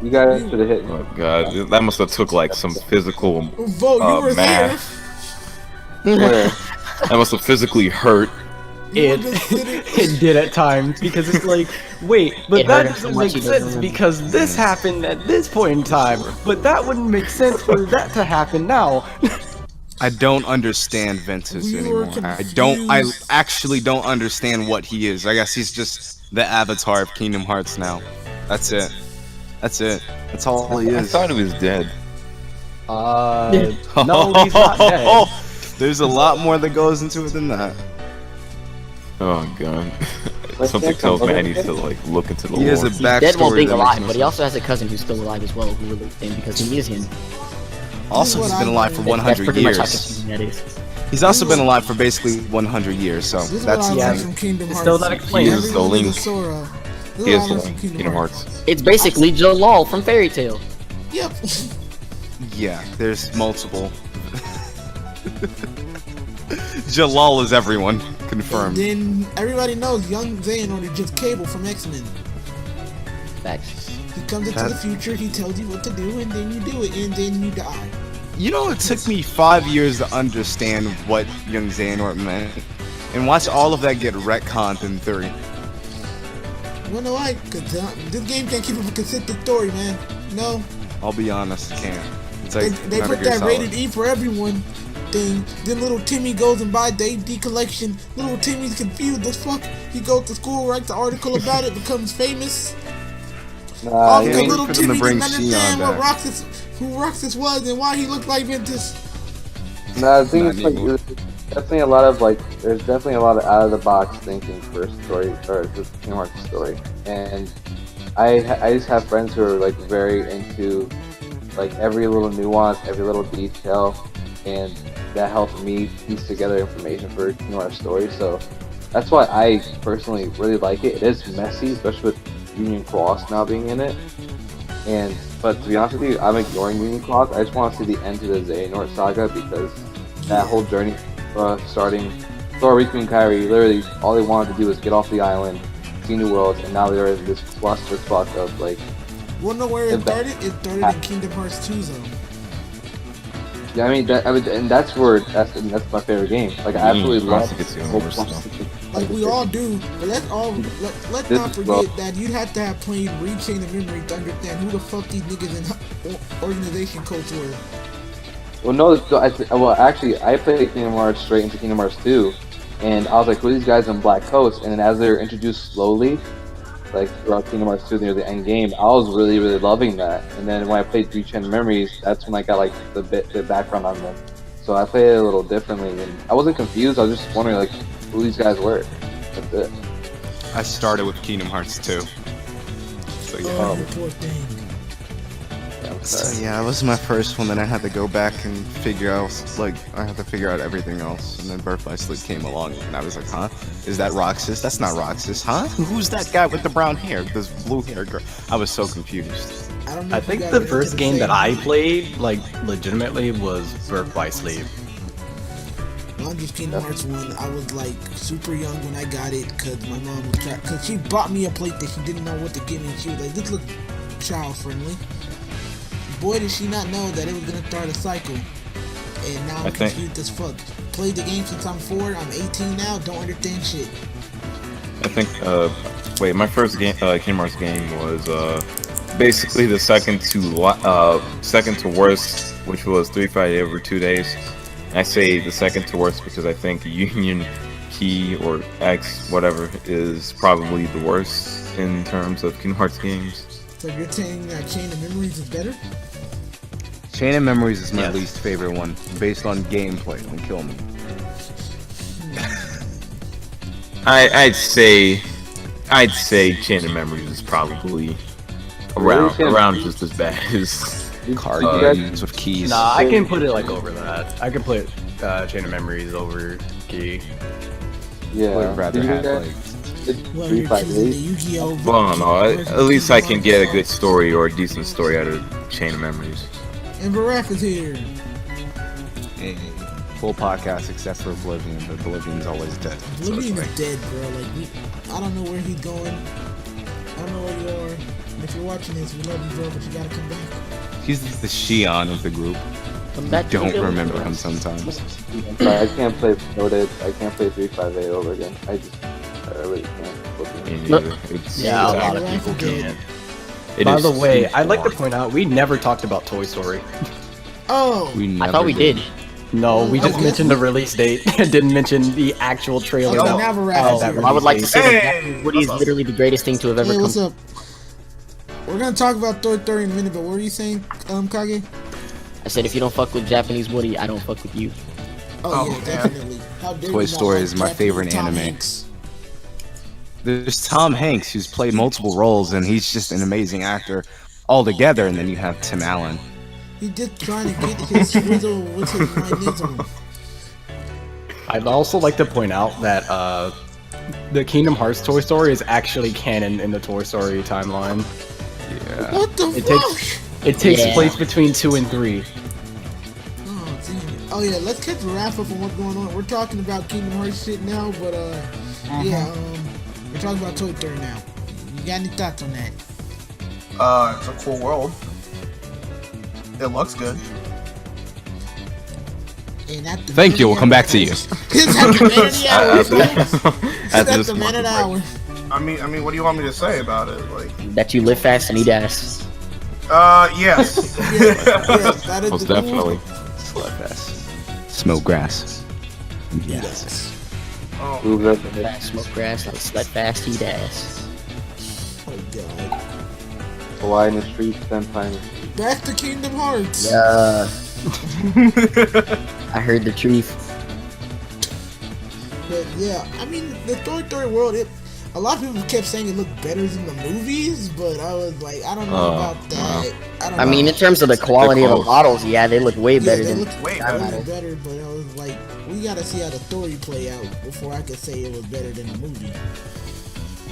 You guys should have hit. Oh god, that must have took like some physical Vo, you were math. Where? That must have physically hurt. there. You were just sitting. It did at times because it's like, wait, but It that hurt him so doesn't much make he doesn't sense remember. because this happened at this point in time, but that wouldn't make sense for that to happen now. I don't understand Ventus We were anymore. I confused. actually don't understand what he is. I guess he's just the avatar of Kingdom Hearts now. That's it. That's it. That's all he I is. thought he was dead. No, he's not dead. There's a lot more that goes into it than that. Oh god. Let's Something check tells some me I other need to like look into the He has lore. a He's dead while backstory being that alive, makes but he no also has a cousin who's still alive as well, who relates to him because he is him. Also, This is he's what been I alive for learned. That's 100 pretty much how years. confusing that is. He's also been alive for basically 100 years, so This is that's what I the learned thing. from Kingdom Hearts. Still not explained. He is the Everyone Link. is Sora. This He is is what I learned the from Kingdom Hearts. It's basically Jalal from Fairy Tail. Yep. Yeah, there's multiple. Jalal is everyone. Confirmed. Then everybody knows young Xehanort is just Cable from X-Men. Facts. He comes into the future, he tells you what to do, and then you do it, and then you die. You know, it took me 5 years to understand what young Xehanort meant. And watch all of that get retconned in 3. You know why? Because this game can't keep up a consistent story, man. No. I'll be honest, it can't. It's They, like they Metal put Gear that Solid. rated E for everyone thing. Then little Timmy goes and buys the AD collection. Little Timmy's confused as fuck. He goes to school, writes an article about it, becomes famous. Nah, All you because ain't- little for them to Timmy bring didn't Xion understand what back. who Roxas was and why he looked like Ventus. Nah, the thing Not is, like, anymore. there's definitely a lot of there's definitely a lot of out of the box thinking for a story or the Kingdom Hearts story, and I just have friends who are like very into like every little nuance, every little detail, and that helps me piece together information for Kingdom Hearts story. So that's why I personally really like it. It is messy, especially with Union Cross now being in it. But to be honest with you, I'm ignoring Union Cross. I just want to see the end to the Xehanort saga because that whole journey, starting Thor reaching Kyrie, literally all they wanted to do was get off the island, see new worlds, and now they're in this clusterfuck of like. Wanna know where it started? It started in Kingdom Hearts 2 zone. Yeah, and that's my favorite game. Like I absolutely love think it's the the only whole worst process. Like we all do, but let's This not is forget rough. that you'd have to have played Rechain of Memory to understand who the fuck these niggas in organization codes were. Well, no, actually, I played Kingdom Hearts straight into Kingdom Hearts 2, and I was like, who are these guys on Black Coast? And then as they're introduced slowly, like throughout Kingdom Hearts 2 near the end game, I was really, really loving that. And then when I played Rechain of Memories, that's when I got like the background on them. So I played it a little differently, and I wasn't confused. I was just wondering like who these guys were. That's it. I started with Kingdom Hearts 2. So yeah. Oh, you poor thing. Yeah, I'm So sorry. yeah, that was my first one. Then I had to go back and figure out, I had to figure out everything else. And then Birth by Sleep came along, and I was like, huh? Is that Roxas? That's not Roxas, huh? Who's that guy with the brown hair, this blue hair girl? I was so confused. I don't know. I if you think guys the are first into game that same- I played, like, legitimately was Birth by Sleep. Mine was Kingdom Hearts 1. I was like super young when I got it because my mom was because she bought me a plate that she didn't know what to give me. She was like, "This looks child friendly." Boy, did she not know that it was gonna start a cycle. And now I'm I think- confused as fuck. Played the game since I'm 4. I'm 18 now. Don't understand shit. I think, my first game, Kingdom Hearts game was, basically the second to worst, which was 3 Friday over 2 days. I say the second to worst because I think Union Key or X, whatever, is probably the worst in terms of Kingdom Hearts games. So you're saying that Chain of Memories is better? Chain of Memories is my Yes. least favorite one, based on gameplay. Don't kill me. I'd say Chain of Memories is probably around just as bad as. Card you guys- games with keys. Nah, I can put it like over that. I can put Chain of Memories over Key. Yeah. Would rather Did you have guys- like did Well, 3 you're Friday choosing the days? Yu-Gi-Oh! Well, no, versus at least I can Kingdom get a Hearts. good story or a decent story out of Chain of Memories. And VERAPH is here. Hey, full podcast except for Oblivion, but Oblivion's always dead. So Oblivion it's is dead, bro. Like, I don't know where he's going. I don't know where you are. And if you're watching this, we love you, bro, but you gotta come back. he's the Shion of the group. Come back to Don't the remember village. him sometimes. I'm sorry, I can't play Loaded. I can't play 358 over again. I really can't. Me Look. neither. It's, Yeah, a it's lot act- of people can't. it By is the way, too I'd like to long. point out we never talked about Toy Story. Oh, I thought we did. No, we just Okay. mentioned the release date. Didn't mention the actual trailer. Okay, that- now VERAPH is that here. I would like to release say date. that Woody is literally the greatest thing to have ever hey, come. what's up? We're gonna talk about Toy Story in a minute, but what were you saying, Kage? I said if you don't fuck with Japanese Woody, I don't fuck with you. Oh, yeah, definitely. How dare Toy you not Story like is my Japanese favorite Tom anime. Hanks? There's Tom Hanks, who's played multiple roles, and he's just an amazing actor altogether. And then you have Tim Allen. He's just trying to get his swizzle with his Mindism. I'd also like to point out that the Kingdom Hearts Toy Story is actually canon in the Toy Story timeline. Yeah. What the It fuck? It takes Yeah. place between 2 and 3. Oh, damn it. Oh yeah, let's catch a wrap up on what's going on. We're talking about Kingdom Hearts shit now, but yeah, we're talking about Toy Story now. You got any thoughts on that? It's a cool world. It looks good. And at the Thank you. We'll come back to you. It's at the man of the hour, folks. It's After at this the man of the hour. I mean, what do you want me to say about it? Like, That you live fast and eat ass. yes. Yes, that is Most the definitely. Slugfest. Smoke grass. Yes. Oh, Move that to Fast, smoke grass, like slut fast, eat ass. Oh god. Hawaii in the streets, then time. Back to Kingdom Hearts. Yeah. I heard the truth. But yeah, I mean the Toy Story world. A lot of people kept saying it looked better than the movies, but I was like, I don't know about that. I mean, in terms of the quality of the close. models, yeah, they look way better they than. looked Way better, but I was like, we gotta see how the story play out before I could say it was better than the movie.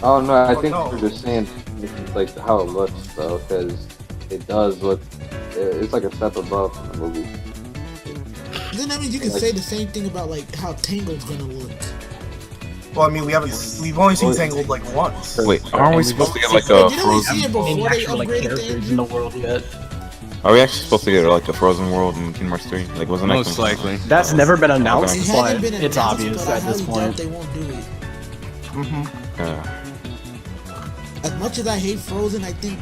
Oh no, I Oh, think no. we're just saying like how it looks though, because it does look. It's like a step above from the movie. Then that means you can say the same thing about like how Tangled's gonna look. well, I mean, we've only seen Tangled like once. Wait, aren't we supposed to get like But a you know we see frozen? it before Any they actual like, upgraded the characters engine. in the world yet? Are we actually supposed to get like a frozen world in Kingdom Hearts 3? Like, wasn't Most that likely. That's never been announced, It but hasn't been it's announced, obvious but I at this highly doubt point. they won't do it. Uh, As much as I hate Frozen, I think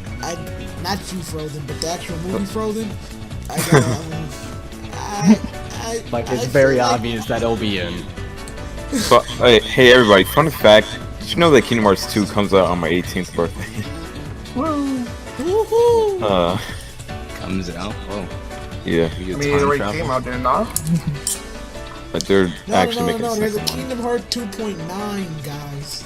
not you Frozen, but the actual movie Frozen. I gotta, Like, I it's feel very like- obvious that it'll be in. but hey everybody, fun fact: did you know that Kingdom Hearts 2 comes out on my 18th birthday? Woohoo! Comes out. Oh, Yeah, you I get mean, it time already travel. came out, did it not? but they're actually No, making a there's a second one. Kingdom Hearts 2.9, guys.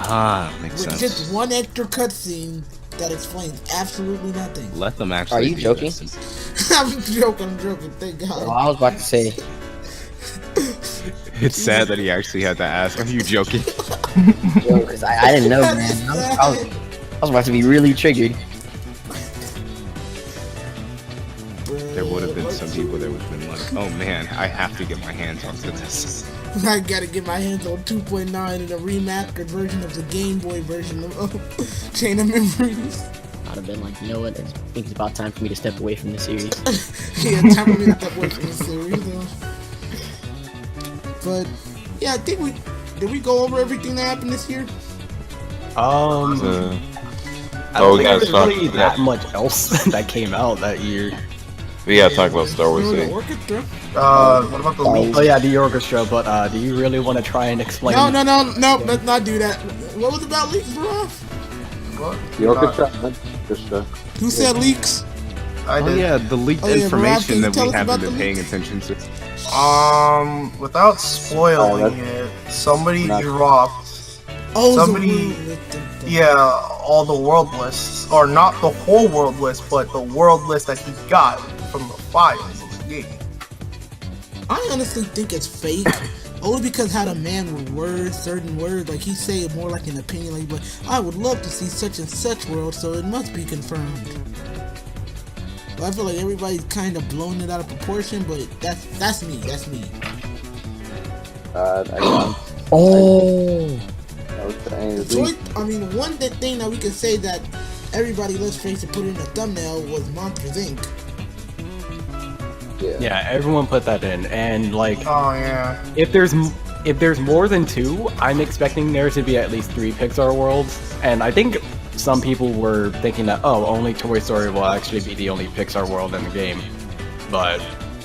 Ah, makes With sense. just one extra cutscene that explains absolutely nothing. Let them actually. Are you do joking? this. I'm joking, thank Well, God. I was about to say, It's sad that he actually had to ask. Are you joking? because I didn't know, man. I was about to be really triggered. There would have been some people that would have been like, "Oh man, I have to get my hands onto this." I gotta get my hands on 2.9 and a remastered version of the Game Boy version of Chain of Memories. I'd have been like, you know what? I think it's about time for me to step away from the series. Yeah, time for me to step away from the series. But yeah, I think did we go over everything that happened this year? Uh, I Oh, don't we think gotta there's talk really about that much else that came out that year. we gotta talk about Star Wars No, the today. orchestra. What about the leaks? Oh yeah, the orchestra, but do you really want to try and explain? No, let's not do that. What was about leaks, bro? What? The orchestra. Who said leaks? I Oh did. yeah, the leaked Oh, yeah, Rob, information can you that tell we us haven't about been the paying leaks? attention to. Without spoiling it, somebody Not- dropped. Oh, Somebody- Yeah, all the world lists, or not the whole world list, but the world list that he got from the files of the game. I honestly think it's fake. Only because how the man would word certain words, like he say it more like an opinion, like, but I would love to see such and such world, so it must be confirmed. I feel like everybody's kind of blowing it out of proportion, but that's me. That's me. Oh. So I mean, one thing that we can say that everybody, let's face it, put in a thumbnail was Monsters Inc. Yeah, everyone put that in, and like, Oh yeah. if there's more than 2, I'm expecting there to be at least 3 Pixar worlds, and I think some people were thinking that, oh, only Toy Story will actually be the only Pixar world in the game. But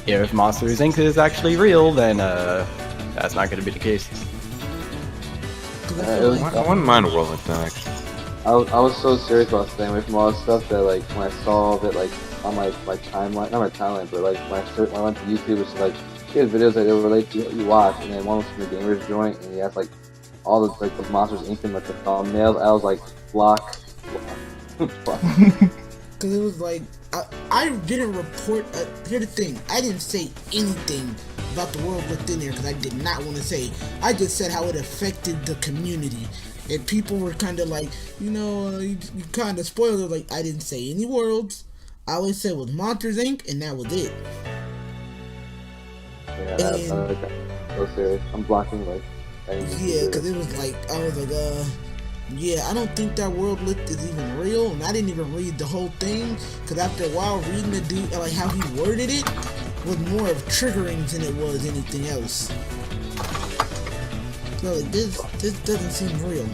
if Monsters Inc. is actually real, then that's not going to be the case. I wouldn't mind a world like that, actually. I was so serious about staying away from all this stuff that like when I saw it like on my timeline, not my timeline, but like when I went to YouTube, it's like here's videos that relate to what you watch, and then one was from the Gamers Joint, and he has like all the like the Monsters Inc. and like the thumbnails. I was like block. Because it was like I didn't report. Here's the thing: I didn't say anything about the world within there because I did not want to say. I just said how it affected the community. And people were kind of like, you kind of spoiled it. Like, I didn't say any worlds. I always said was Monsters Inc. and that was it. Yeah, that's so serious. I'm blocking like. Yeah, because it was like, I was like, yeah, I don't think that world is even real, and I didn't even read the whole thing, because after a while reading the dude, like how he worded it, was more of triggering than it was anything else. So like, this doesn't seem real.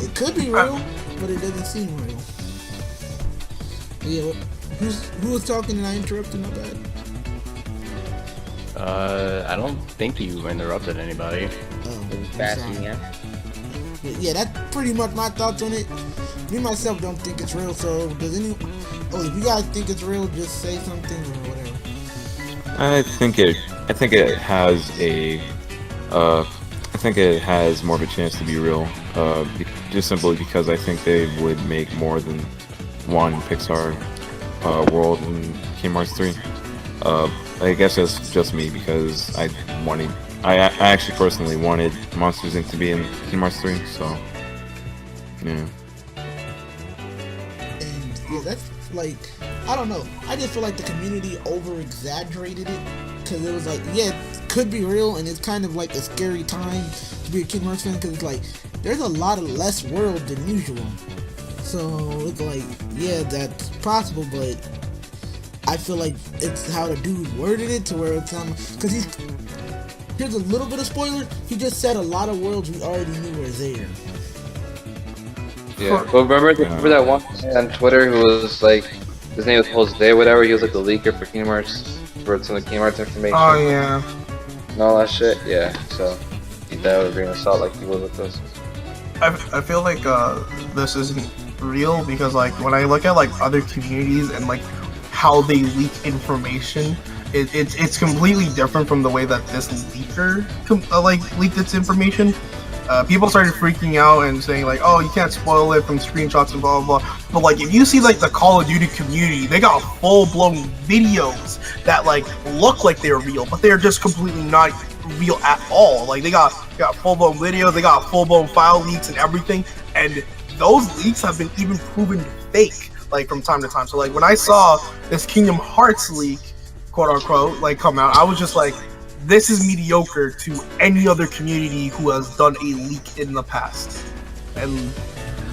It could be real, but it doesn't seem real. Yeah, who was talking and I interrupted? My bad. I don't think you interrupted anybody. Yeah, that's pretty much my thoughts on it. Me myself don't think it's real, so does if you guys think it's real, just say something or whatever. I think it has more of a chance to be real, just simply because I think they would make more than one Pixar world in Kingdom Hearts 3. I guess that's just me because I actually personally wanted Monsters Inc. to be in Kingdom Hearts 3, so yeah. And yeah, that's like, I don't know. I just feel like the community over-exaggerated it, because it was like, yeah, it could be real, and it's kind of like a scary time to be a Kingdom Hearts fan, because it's like, there's a lot of less world than usual. So it's like, yeah, that's possible, but I feel like it's how the dude worded it to where it's because here's a little bit of spoiler. He just said a lot of worlds we already knew were there. Yeah, but remember that one guy on Twitter who was like, his name was Jose, whatever. He was like the leaker for Kingdom Hearts, for some of the Kingdom Hearts information. Oh yeah. And all that shit. Yeah. So that would bring us out like he was with us. I feel like this isn't real because like when I look at like other communities and like how they leak information, it's completely different from the way that this leaker leaked its information. People started freaking out and saying like, oh, you can't spoil it from screenshots and blah blah blah. But like if you see like the Call of Duty community, they got full-blown videos that like look like they're real, but they're just completely not real at all. Like they got full-blown videos, they got full-blown file leaks and everything, and those leaks have been even proven fake like from time to time. So like when I saw this Kingdom Hearts leak, quote unquote, like come out, I was just like, this is mediocre to any other community who has done a leak in the past. And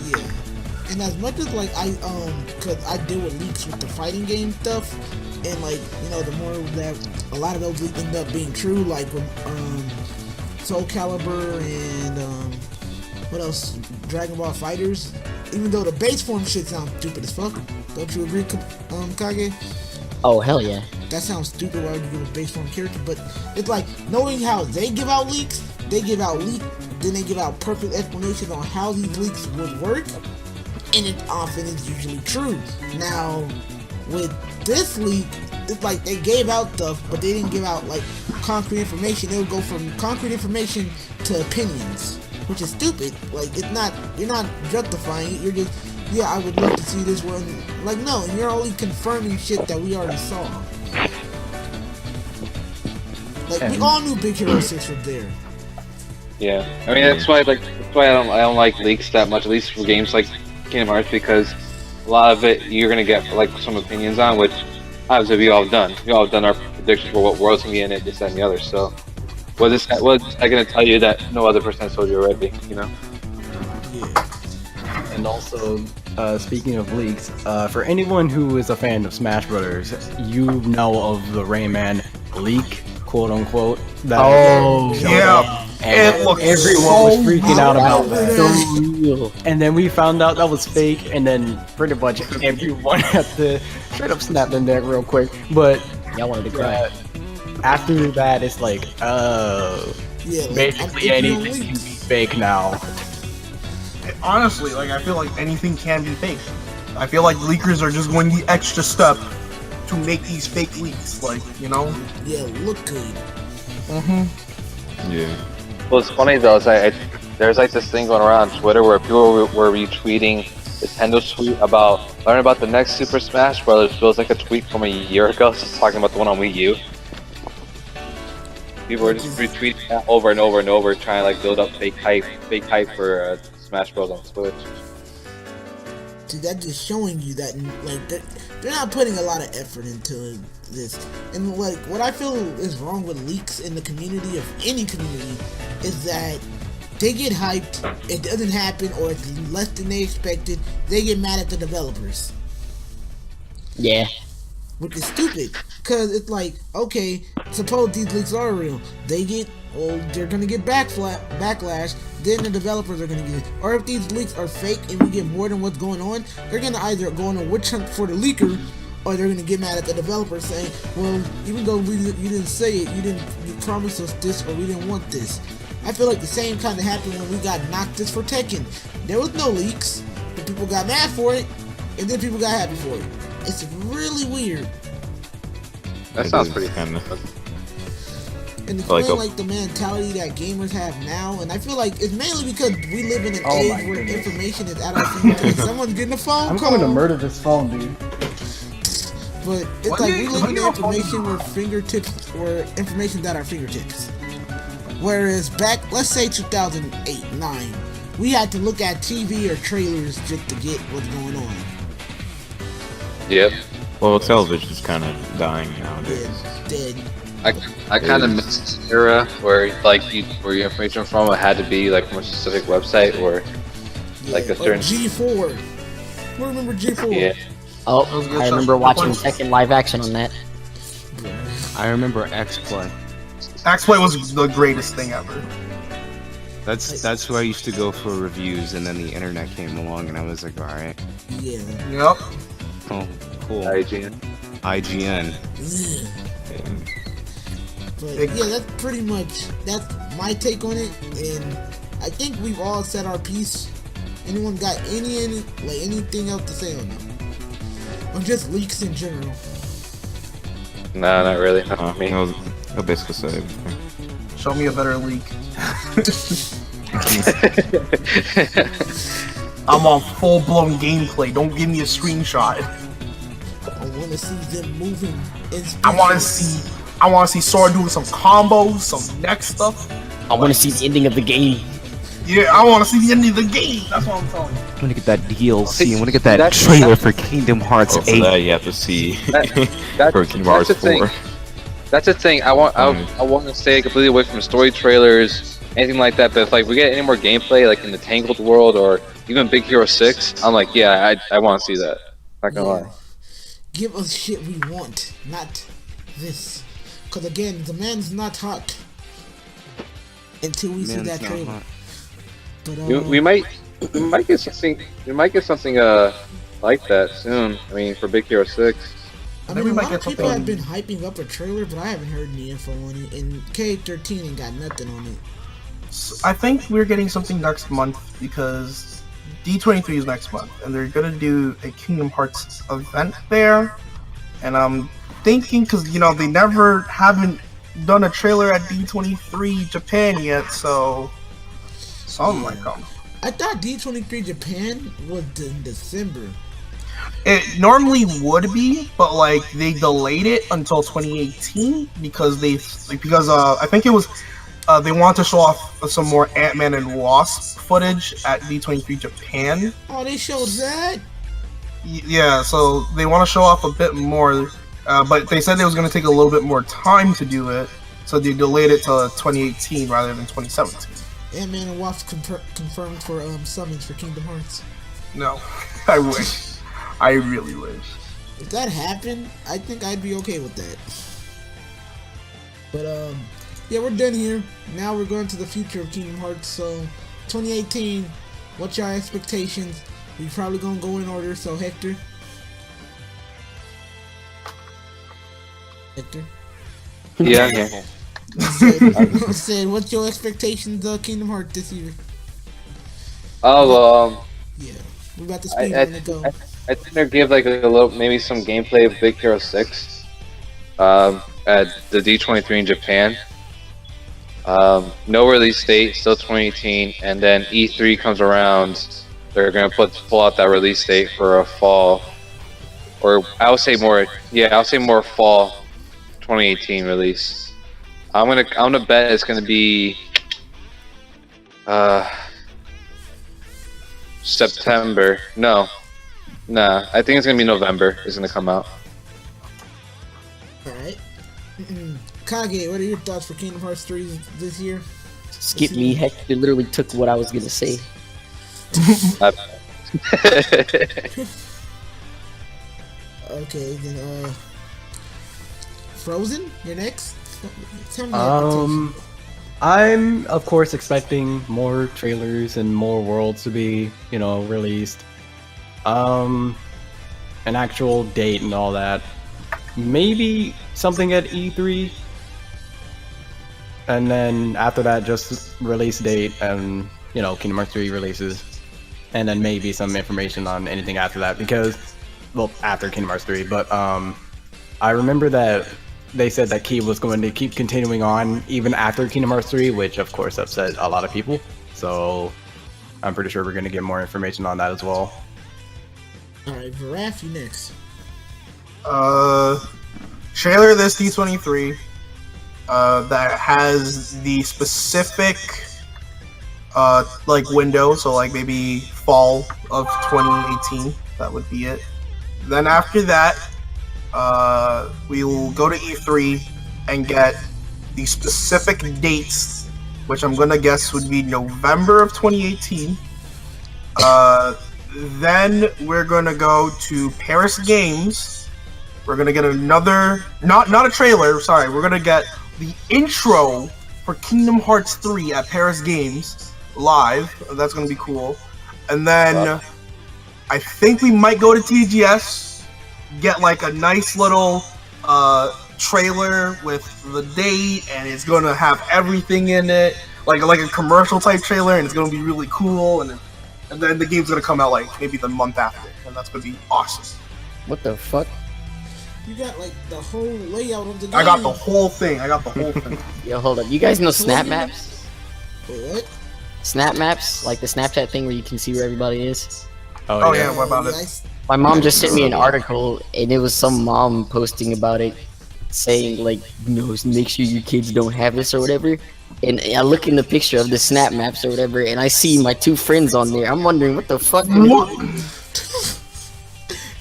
yeah, and as much as like cause I deal with leaks with the fighting game stuff, and like the more that a lot of those end up being true, like with Soul Calibur and what else, Dragon Ball Fighters. Even though the base form shit sounds stupid as fuck, don't you agree, Kage? Oh hell yeah. That sounds stupid. Why would you give a base form character? But it's like knowing how they give out leaks. They give out then they give out perfect explanations on how these leaks would work, and it often is usually true. Now, with this leak, it's like they gave out stuff, but they didn't give out like concrete information. They would go from concrete information to opinions, which is stupid. Like you're not justifying it. You're just, yeah, I would love to see this one. Like no, you're only confirming shit that we already saw. Like we all knew Big Hero 6 was there. Yeah, I mean that's why I don't like leaks that much, at least for games like Kingdom Hearts, because a lot of it you're gonna get like some opinions on, which obviously we all have done. We all have done our predictions for what world's gonna be in it, this, that, and the other. So, what's I gonna tell you that no other person has told you already? You know. And also, speaking of leaks, for anyone who is a fan of Smash Brothers, you know of the Rayman leak, quote unquote. That showed up, and everyone was freaking out about that. And then we found out that was fake, and then pretty much everyone had to straight up snap their neck real quick. But Y'all wanted to cry. after that, it's like, basically anything can be fake now. Honestly, like I feel like anything can be fake. I feel like leakers are just going the extra step to make these fake leaks, like, you know? Yeah, look good. Yeah. Well, it's funny though. Is there's like this thing going around on Twitter where people were retweeting Nintendo's tweet about learning about the next Super Smash Brothers. Feels like a tweet from a year ago, just talking about the one on Wii U. People were just retweeting that over and over and over, trying to like build up fake hype for Smash Bros on Switch. See, that's just showing you that like they're not putting a lot of effort into this. And like what I feel is wrong with leaks in the community, of any community, is that they get hyped, it doesn't happen, or it's less than they expected, they get mad at the developers. Yeah. Which is stupid, because it's like, okay, suppose these leaks are real, they're gonna get backlash, then the developers are gonna get it. Or if these leaks are fake and we get more than what's going on, they're gonna either go on a witch hunt for the leaker, or they're gonna get mad at the developer saying, well, even though you didn't say it, you promised us this, or we didn't want this. I feel like the same kind of happened when we got Noctis for Tekken. There was no leaks, but people got mad for it, and then people got happy for it. It's really weird. That sounds pretty kind of. And it's like the mentality that gamers have now, and I feel like it's mainly because we live in an age where information is at our fingertips. Someone's getting a phone call. I'm going to murder this phone, dude. But it's like we live in information where information's at our fingertips. Whereas back, let's say 2008, 9, we had to look at TV or trailers just to get what's going on. Yep. Well, television's kind of dying nowadays. Yeah, dead. I kind of miss this era where like where your information from had to be like from a specific website or like a certain G4. I remember G4. Yeah. Oh, I remember watching Tekken live action on that. I remember X-Play. X-Play was the greatest thing ever. That's who I used to go for reviews, and then the internet came along, and I was like, all right. Yeah. Yep. Oh, cool. IGN. IGN. Yeah. But yeah, that's my take on it, and I think we've all said our piece. Anyone got anything else to say on it? Or just leaks in general? No, not really. Not me. He'll basically say everything. Show me a better leak. I'm on full-blown gameplay. Don't give me a screenshot. I want to see them moving. I want to see Sora doing some combos, some neck stuff. I want to see the ending of the game. Yeah, I want to see the ending of the game. That's what I'm telling you. I want to get that DLC. I want to get that trailer for Kingdom Hearts 8. For that, you have to see for Kingdom Hearts 4. That's the thing. I want to stay completely away from story trailers, anything like that. But if like we get any more gameplay, like in the Tangled world or even Big Hero 6, I'm like, yeah, I want to see that. Not gonna lie. Give us shit we want, not this. Because again, the man's not hot until we see that trailer. But, we might get something. We might get something like that soon. I mean, for Big Hero 6. I mean, a lot of people have been hyping up a trailer, but I haven't heard any info on it. And K13 ain't got nothing on it. I think we're getting something next month because D23 is next month, and they're gonna do a Kingdom Hearts event there. And I'm thinking, because they haven't done a trailer at D23 Japan yet, so something like that. I thought D23 Japan was in December. It normally would be, but like they delayed it until 2018 because I think it was they want to show off some more Ant-Man and Wasp footage at D23 Japan. Oh, they showed that? Yeah, so they want to show off a bit more, but they said it was going to take a little bit more time to do it, so they delayed it to 2018 rather than 2017. Ant-Man and Wasp confirmed for summons for Kingdom Hearts. No, I wish. I really wish. If that happened, I think I'd be okay with that. But yeah, we're done here. Now we're going to the future of Kingdom Hearts. So 2018, what's your expectations? We probably gonna go in order. So Hector. Yeah. I said, what's your expectations of Kingdom Hearts this year? Oh, Yeah, we're about to speed run it go. I think they'll give like a little, maybe some gameplay of Big Hero 6 at the D23 in Japan. No release date, still 2018, and then E3 comes around, they're gonna pull out that release date for a fall, or I'll say more fall 2018 release. I'm gonna bet it's gonna be September. Nah, I think it's gonna be November. It's gonna come out. Alright. Kage, what are your thoughts for Kingdom Hearts 3 this year? Skip me. Hector literally took what I was gonna say. Okay, then Frozen, you're next. Tell me I'm of course expecting more trailers and more worlds to be, released. An actual date and all that. Maybe something at E3. And then after that, just release date and, Kingdom Hearts 3 releases. And then maybe some information on anything after that because, well, after Kingdom Hearts 3. But I remember that they said that Key was going to keep continuing on even after Kingdom Hearts 3, which of course upset a lot of people. So I'm pretty sure we're going to get more information on that as well. Alright, VERAPH, you next. Trailer this D23 that has the specific window, so like maybe fall of 2018. That would be it. Then after that, we will go to E3 and get the specific dates, which I'm gonna guess would be November of 2018. Then we're gonna go to Paris Games. We're gonna get another, not a trailer, sorry, we're gonna get the intro for Kingdom Hearts 3 at Paris Games live. That's gonna be cool. And then I think we might go to TGS, get like a nice little trailer with the date, and it's gonna have everything in it, like a commercial type trailer, and it's gonna be really cool. And then the game's gonna come out like maybe the month after, and that's gonna be awesome. What the fuck? You got like the whole layout of the game. I got the whole thing. Yo, hold up. You guys know snap maps? What? Snap maps? Like the Snapchat thing where you can see where everybody is? Oh yeah, what about it? My mom just sent me an article, and it was some mom posting about it, saying like, make sure your kids don't have this or whatever. And I look in the picture of the snap maps or whatever, and I see my two friends on there. I'm wondering what the fuck.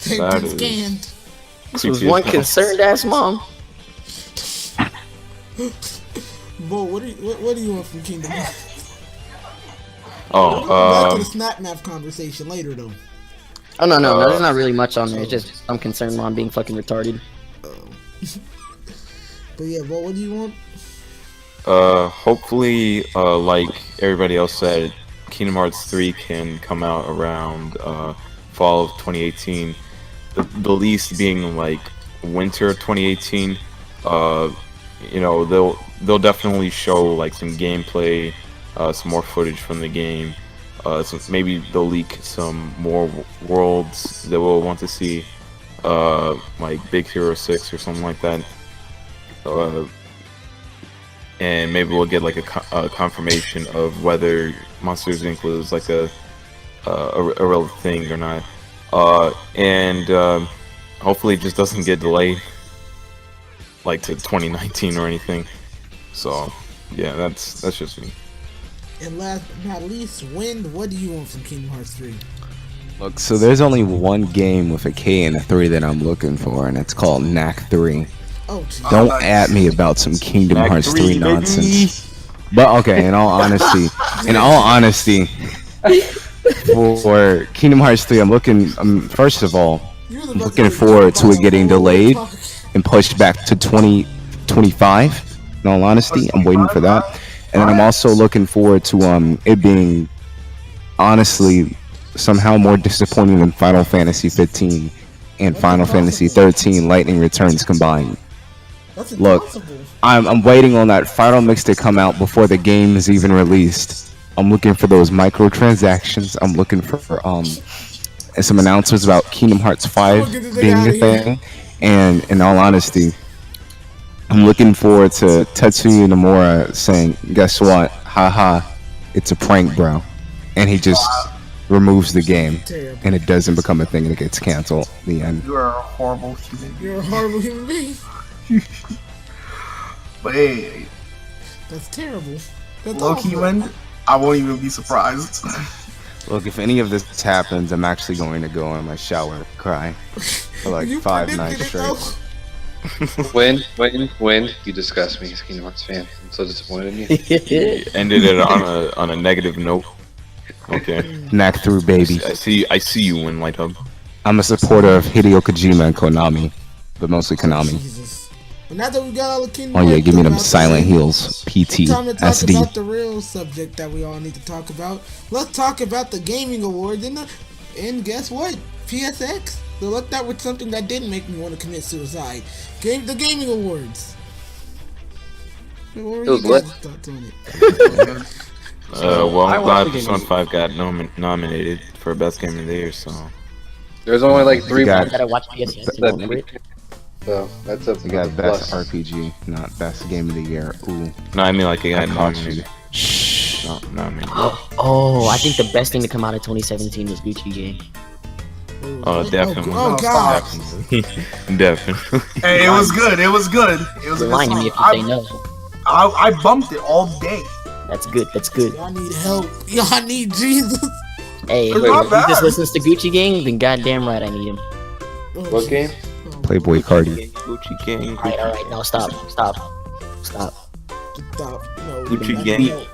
They've been scanned. This was one concerned ass mom. Bo, what do you want from Kingdom Hearts? Oh, back to the snap map conversation later though. Oh no, there's not really much on there. It's just I'm concerned mom being fucking retarded. But yeah, Bo, what do you want? Hopefully, like everybody else said, Kingdom Hearts 3 can come out around fall of 2018. The least being like winter of 2018. They'll definitely show like some gameplay, some more footage from the game. So maybe they'll leak some more worlds that we'll want to see, like Big Hero 6 or something like that. And maybe we'll get like a confirmation of whether Monsters Inc. was like a real thing or not. And hopefully it just doesn't get delayed like to 2019 or anything. So yeah, that's just me. And last but not least, Wind, what do you want from Kingdom Hearts 3? Look, so there's only one game with a K and a 3 that I'm looking for, and it's called Knack 3. Oh, jeez. Don't at me about some Kingdom Knack Hearts 3 3, nonsense. But okay, in all honesty, for Kingdom Hearts 3, I'm looking. First of all, I'm looking forward to it getting delayed and pushed back to 2025. In all honesty, I'm waiting for that, and then I'm also looking forward to it being honestly somehow more disappointing than Final Fantasy 15 and Final Fantasy 13 Lightning Returns combined. That's Look, impossible. I'm waiting on that final mix to come out before the game is even released. I'm looking for those microtransactions. I'm looking for some announcements about Kingdom Hearts 5 being a thing. And in all honesty, I'm looking forward to Tetsuya Nomura saying, "Guess what? Haha, it's a prank, bro." And he just removes the game, and it doesn't become a thing, and it gets canceled. The end. You are a horrible human being. You're a horrible human being. But hey, That's terrible. That's low-key awful. win, I won't even be surprised. Look, if any of this happens, I'm actually going to go in my shower and cry for like You 5 predicted nights it, straight. though. When you disgust me as a Kingdom Hearts fan. I'm so disappointed in you. Ended it on a negative note. Okay. Knack through, baby. I see you in Light Hub. I'm a supporter of Hideo Kojima and Konami, but mostly Konami. Jesus. But now that we got all the Kingdom Oh yeah, Hearts give me them out Silent the way, Heels, it's time to talk PTSD. about the real subject that we all need to talk about. Let's talk about the gaming awards and guess what? PSX. So let that was something that didn't make me want to commit suicide. The gaming awards. What were It was you lit. guys' thoughts on it? Well, I I'm watched glad the game. Persona 5 got nominated for Best Game of the Year, so... There's only like 3 You got- months. I gotta watch PSX to that remember it. So that's a You got best plus. RPG, not best game of the year. Ooh, No, I mean like it got I caught you. nominated. Shh. No, nominated. Oh, I think the best thing to come out of 2017 was Gucci Gang. Oh, definitely. Oh, God. Definitely. Hey, it was good. It was good. It was a You're good lying to song. me if you say no. I bumped it all day. That's good. That's good. Y'all need help. Y'all need Jesus. Hey, It's if not he bad. just listens to Gucci Gang, then goddamn right I need him. What game? Playboy Cardi. Gucci Gang. Alright, no, stop. Stop. No, Gucci I Gang. need help.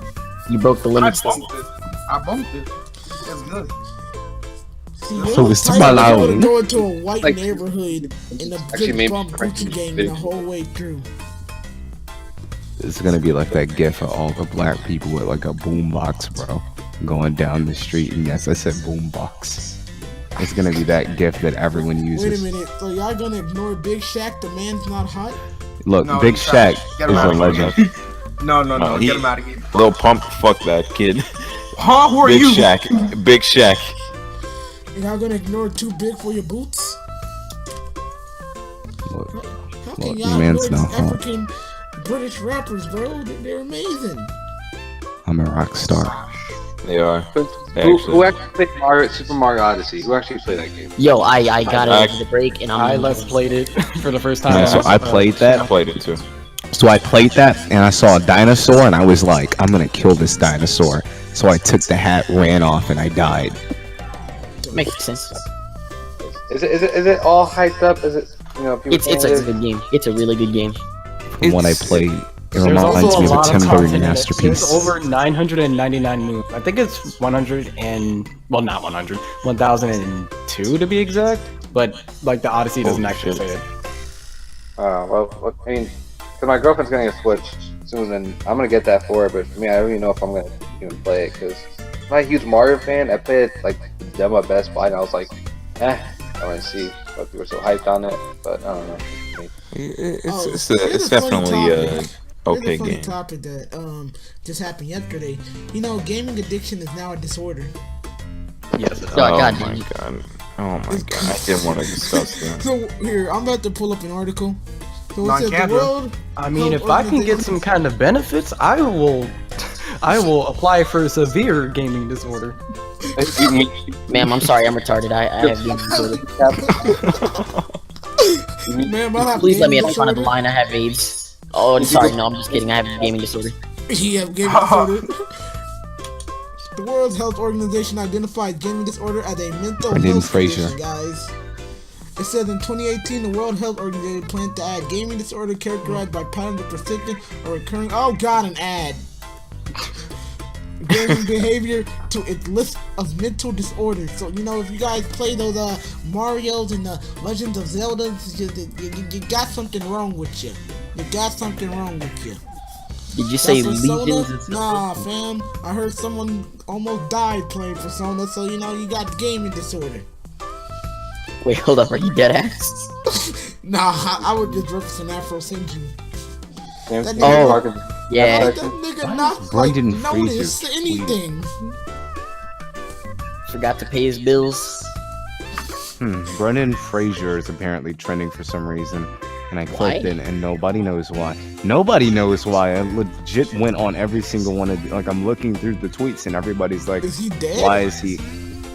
you broke the I limits. bumped it. I bumped it. It's good. See, So you're it's the to type my of guy loud. to go into a white Like- neighborhood and a Actually, good maybe bump correct Gucci me. gang the whole way through. It's gonna be like that gif of all the black people with like a boombox, bro, going down the street. And yes, I said boombox. It's gonna be that gif that everyone Wait a uses. minute, so y'all gonna ignore Big Shaq, the man's not hot? Look, No, Big he's Shaq trash. Get is him a out of legend. here. No, No, get him out of here. Lil Pump, fuck that kid. Huh? Who are Big you? Shaq. Big Shaq. And y'all gonna ignore Too Big for Your Boots? Look, How Well, can your y'all man's ignore not these hot. African British rappers, bro? They're amazing. I'm a rock star. They are. Who actually played Super Mario Odyssey? Who actually played that game? Yo, I got it I- over the break, and I I'm let's played it for the first time. Yeah, so I played I that. played it too. So I played that, and I saw a dinosaur, and I was like, I'm gonna kill this dinosaur. So I took the hat, ran off, and I died. Makes sense. Is it all hyped up? Is it people It's a saying it? good game. It's a really good game. From what I played, it There's reminds also me a of a lot Tim of Burton content in it. masterpiece. There's over 999 moons. I think it's 100 and well, not 100, 1002 to be exact. But like the Odyssey doesn't actually say it. Well, I mean, because my girlfriend's getting a Switch soon, and I'm gonna get that for her. But for me, I don't even know if I'm gonna even play it because I'm not a huge Mario fan. I played it like the demo at Best Buy, and I was like, I want to see what people are so hyped on it. But I don't know. It's Here's a funny definitely topic. a Here's okay a funny game. topic that just happened yesterday. You know, gaming addiction is now a disorder. Yes. Oh, Oh God, my dude. god. Oh my god. I didn't want to discuss that. So here, I'm about to pull up an article. So it Not says the Canada. world. I mean, Health if I can get Organization- some kind of benefits, I will apply for severe gaming disorder. Ma'am, I'm sorry, I'm retarded. I have gaming disorder. Ma'am, I have Please let me at gaming the front of the disorder. line. I have AIDS. Oh, I'm sorry. No, I'm just kidding. I have gaming disorder. He have gaming disorder. The World Health Organization identified gaming disorder as a mental Brendan health Fraser. condition, guys. It says in 2018, the World Health Organization planned to add gaming disorder characterized by patterns of persistent or recurring. Oh God, an ad. Gaming behavior to its list of mental disorders. So you know, if you guys play those Mario's and the Legends of Zelda, you got something wrong with you. You got something wrong with you. Did you say Persona? Legions? Nah, fam. I heard someone almost died playing Persona, so you know you got gaming disorder. Wait, hold up. Are you dead ass? Nah, I was just referencing Afro singing. Same That thing nigga- with Marcus. Yeah. That nigga not like Brendan notice Fraser anything. Forgot to pay his bills. Brendan Fraser is apparently trending for some reason, and I clicked Why? it, and nobody knows why. Nobody knows why. I legit went on every single one of like I'm looking through the tweets, and everybody's like, Is he dead? "Why is he?"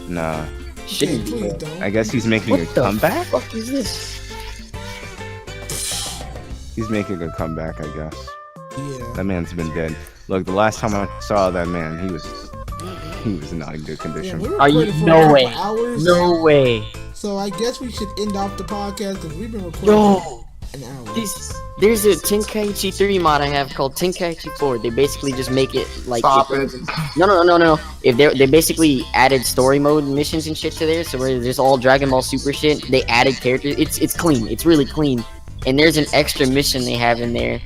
Nah, Shouldn't be. Please don't. I guess he's making What a the comeback. fuck is this? He's making a comeback, I guess. Yeah. That man's been dead. Look, the last time I saw that man, he was not in good Yeah, condition. we Are you- recorded for no a couple way. hours. No way. So I guess we should end off the podcast because we've been recording Yo, for an hour. there's a Tenkaichi 3 mod I have called Tenkaichi 4. They basically just make it like Stop it. No. If they basically added story mode missions and shit to there, so where there's all Dragon Ball Super shit, they added characters. It's clean. It's really clean. And there's an extra mission they have in there,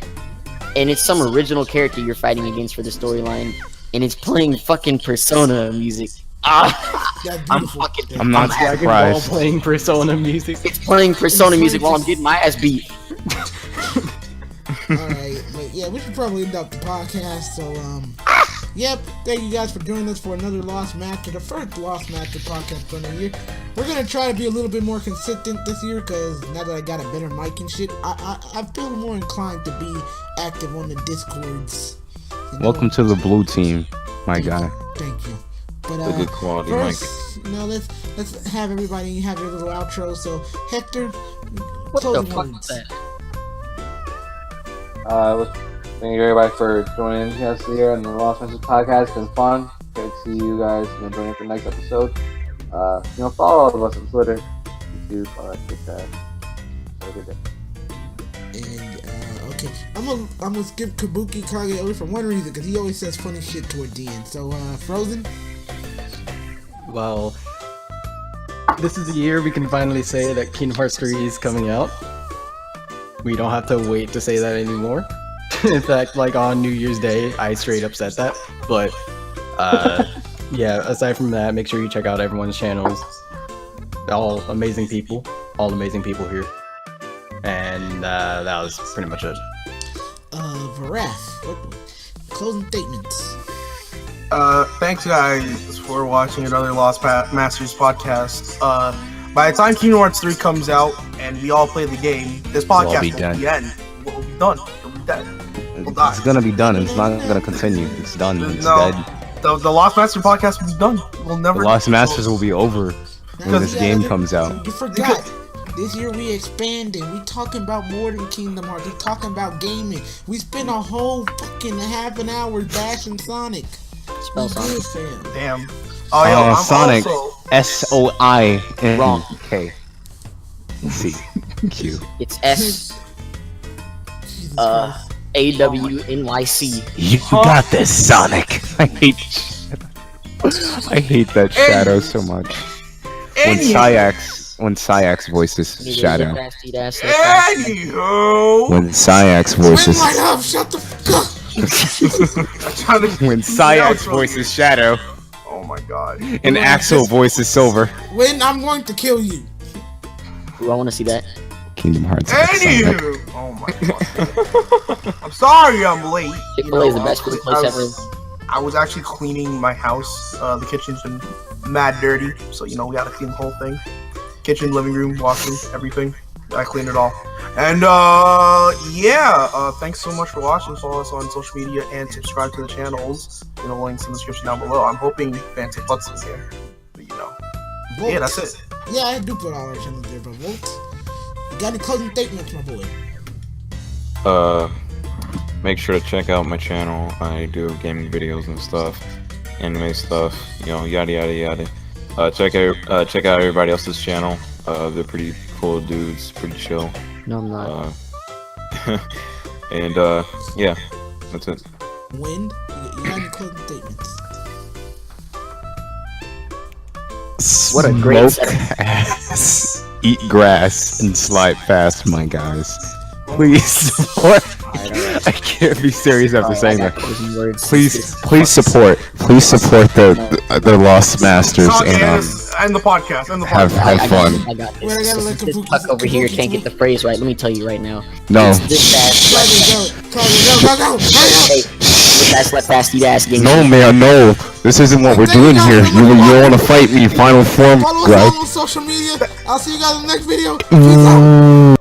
and it's some original character you're fighting against for the storyline, and it's playing fucking Persona music. That's I'm beautiful. fucking. I'm not Dragon Ball surprised. playing Persona music. It's playing Persona music while I'm getting my ass beat. Alright, but yeah, we should probably end up the podcast. So, yep, thank you guys for joining us for another Lost Master, the first Lost Master podcast for the year. We're gonna try to be a little bit more consistent this year because now that I got a better mic and shit, I feel more inclined to be active on the Discords. You know? Welcome to the blue team, my guy. Thank you. But A good quality mic. first, you know, let's have everybody have their little outro. So, Hector, What the closing fuck words. was that? Thank you everybody for joining us here on the Lost Message podcast. It's been fun. Great to see you guys. Join in for the next episode. Follow all of us on Twitter, YouTube, all that good stuff. Have a good day. And okay, I'm gonna skip Kabuki Kage over for one reason because he always says funny shit toward the end. So Frozen. Well, this is the year we can finally say that Kingdom Hearts 3 is coming out. We don't have to wait to say that anymore. In fact, like on New Year's Day, I straight up said that. But yeah, aside from that, make sure you check out everyone's channels. All amazing people here. And that was pretty much it. VERAPH. What closing statements? Thanks guys for watching another Lost Masters podcast. By the time Kingdom Hearts 3 comes out and we all play the game, this podcast be will done. be end. We'll be done. It'll be dead. We'll die. It's gonna be done. It's not gonna continue. It's done. It's No. dead. The Lost Master podcast will be done. We'll never. The Lost Masters will be over when this game comes out. You forgot. This year we expanded. We talking about more than Kingdom Hearts. We talking about gaming. We spent a whole fucking half an hour bashing Sonic. Spell We Sonic. good, fam. Damn. Oh yeah, I'm Sonic. also. SOINK. Wrong. C. Q. It's S Jesus Christ. AWNYC. You got this, Sonic. I hate that shadow so much. When Sayax voices Shadow. Anywho. When Sayax Win voices. right up. Shut the fuck up. I'm trying to- When Sayax voices Shadow. Oh my god. And Axel voices Silver. When I'm going to kill you. Ooh, I want to see that. Kingdom Hearts. Sonic. Anywho. Oh my god. I'm sorry I'm late. Chick-fil-A is the best food place ever. I was actually cleaning my house. The kitchen's been mad dirty, so we gotta clean the whole thing. Kitchen, living room, washroom, everything. I cleaned it all. And thanks so much for watching. Follow us on social media and subscribe to the channels. Links in the description down below. I'm hoping Phantom Putz is there. But Volt. yeah, that's it. Yeah, I do put all our channels there, but Volt, you got any closing statements, my boy? Make sure to check out my channel. I do gaming videos and stuff. anime stuff, yada yada yada. Check out everybody else's channel. They're pretty cool dudes, pretty chill. No, I'm not. And yeah, that's it. Wind, you got any closing statements? What a great Smoke ass, eat grass, and slide fast, my guys. Please support. I can't be serious after saying that. Please support the Lost Masters and and the podcast. have fun. I got this. Wait, I gotta let This Kabuki- fuck over here can't get the phrase right. Let me tell you right now. No. It's this ass. Go. Hey, this ass left fast, eat ass game. No, man, no. This isn't what we're doing here. You want to fight me, final form, Follow us right? all on social media. I'll see you guys in the next video. Peace out.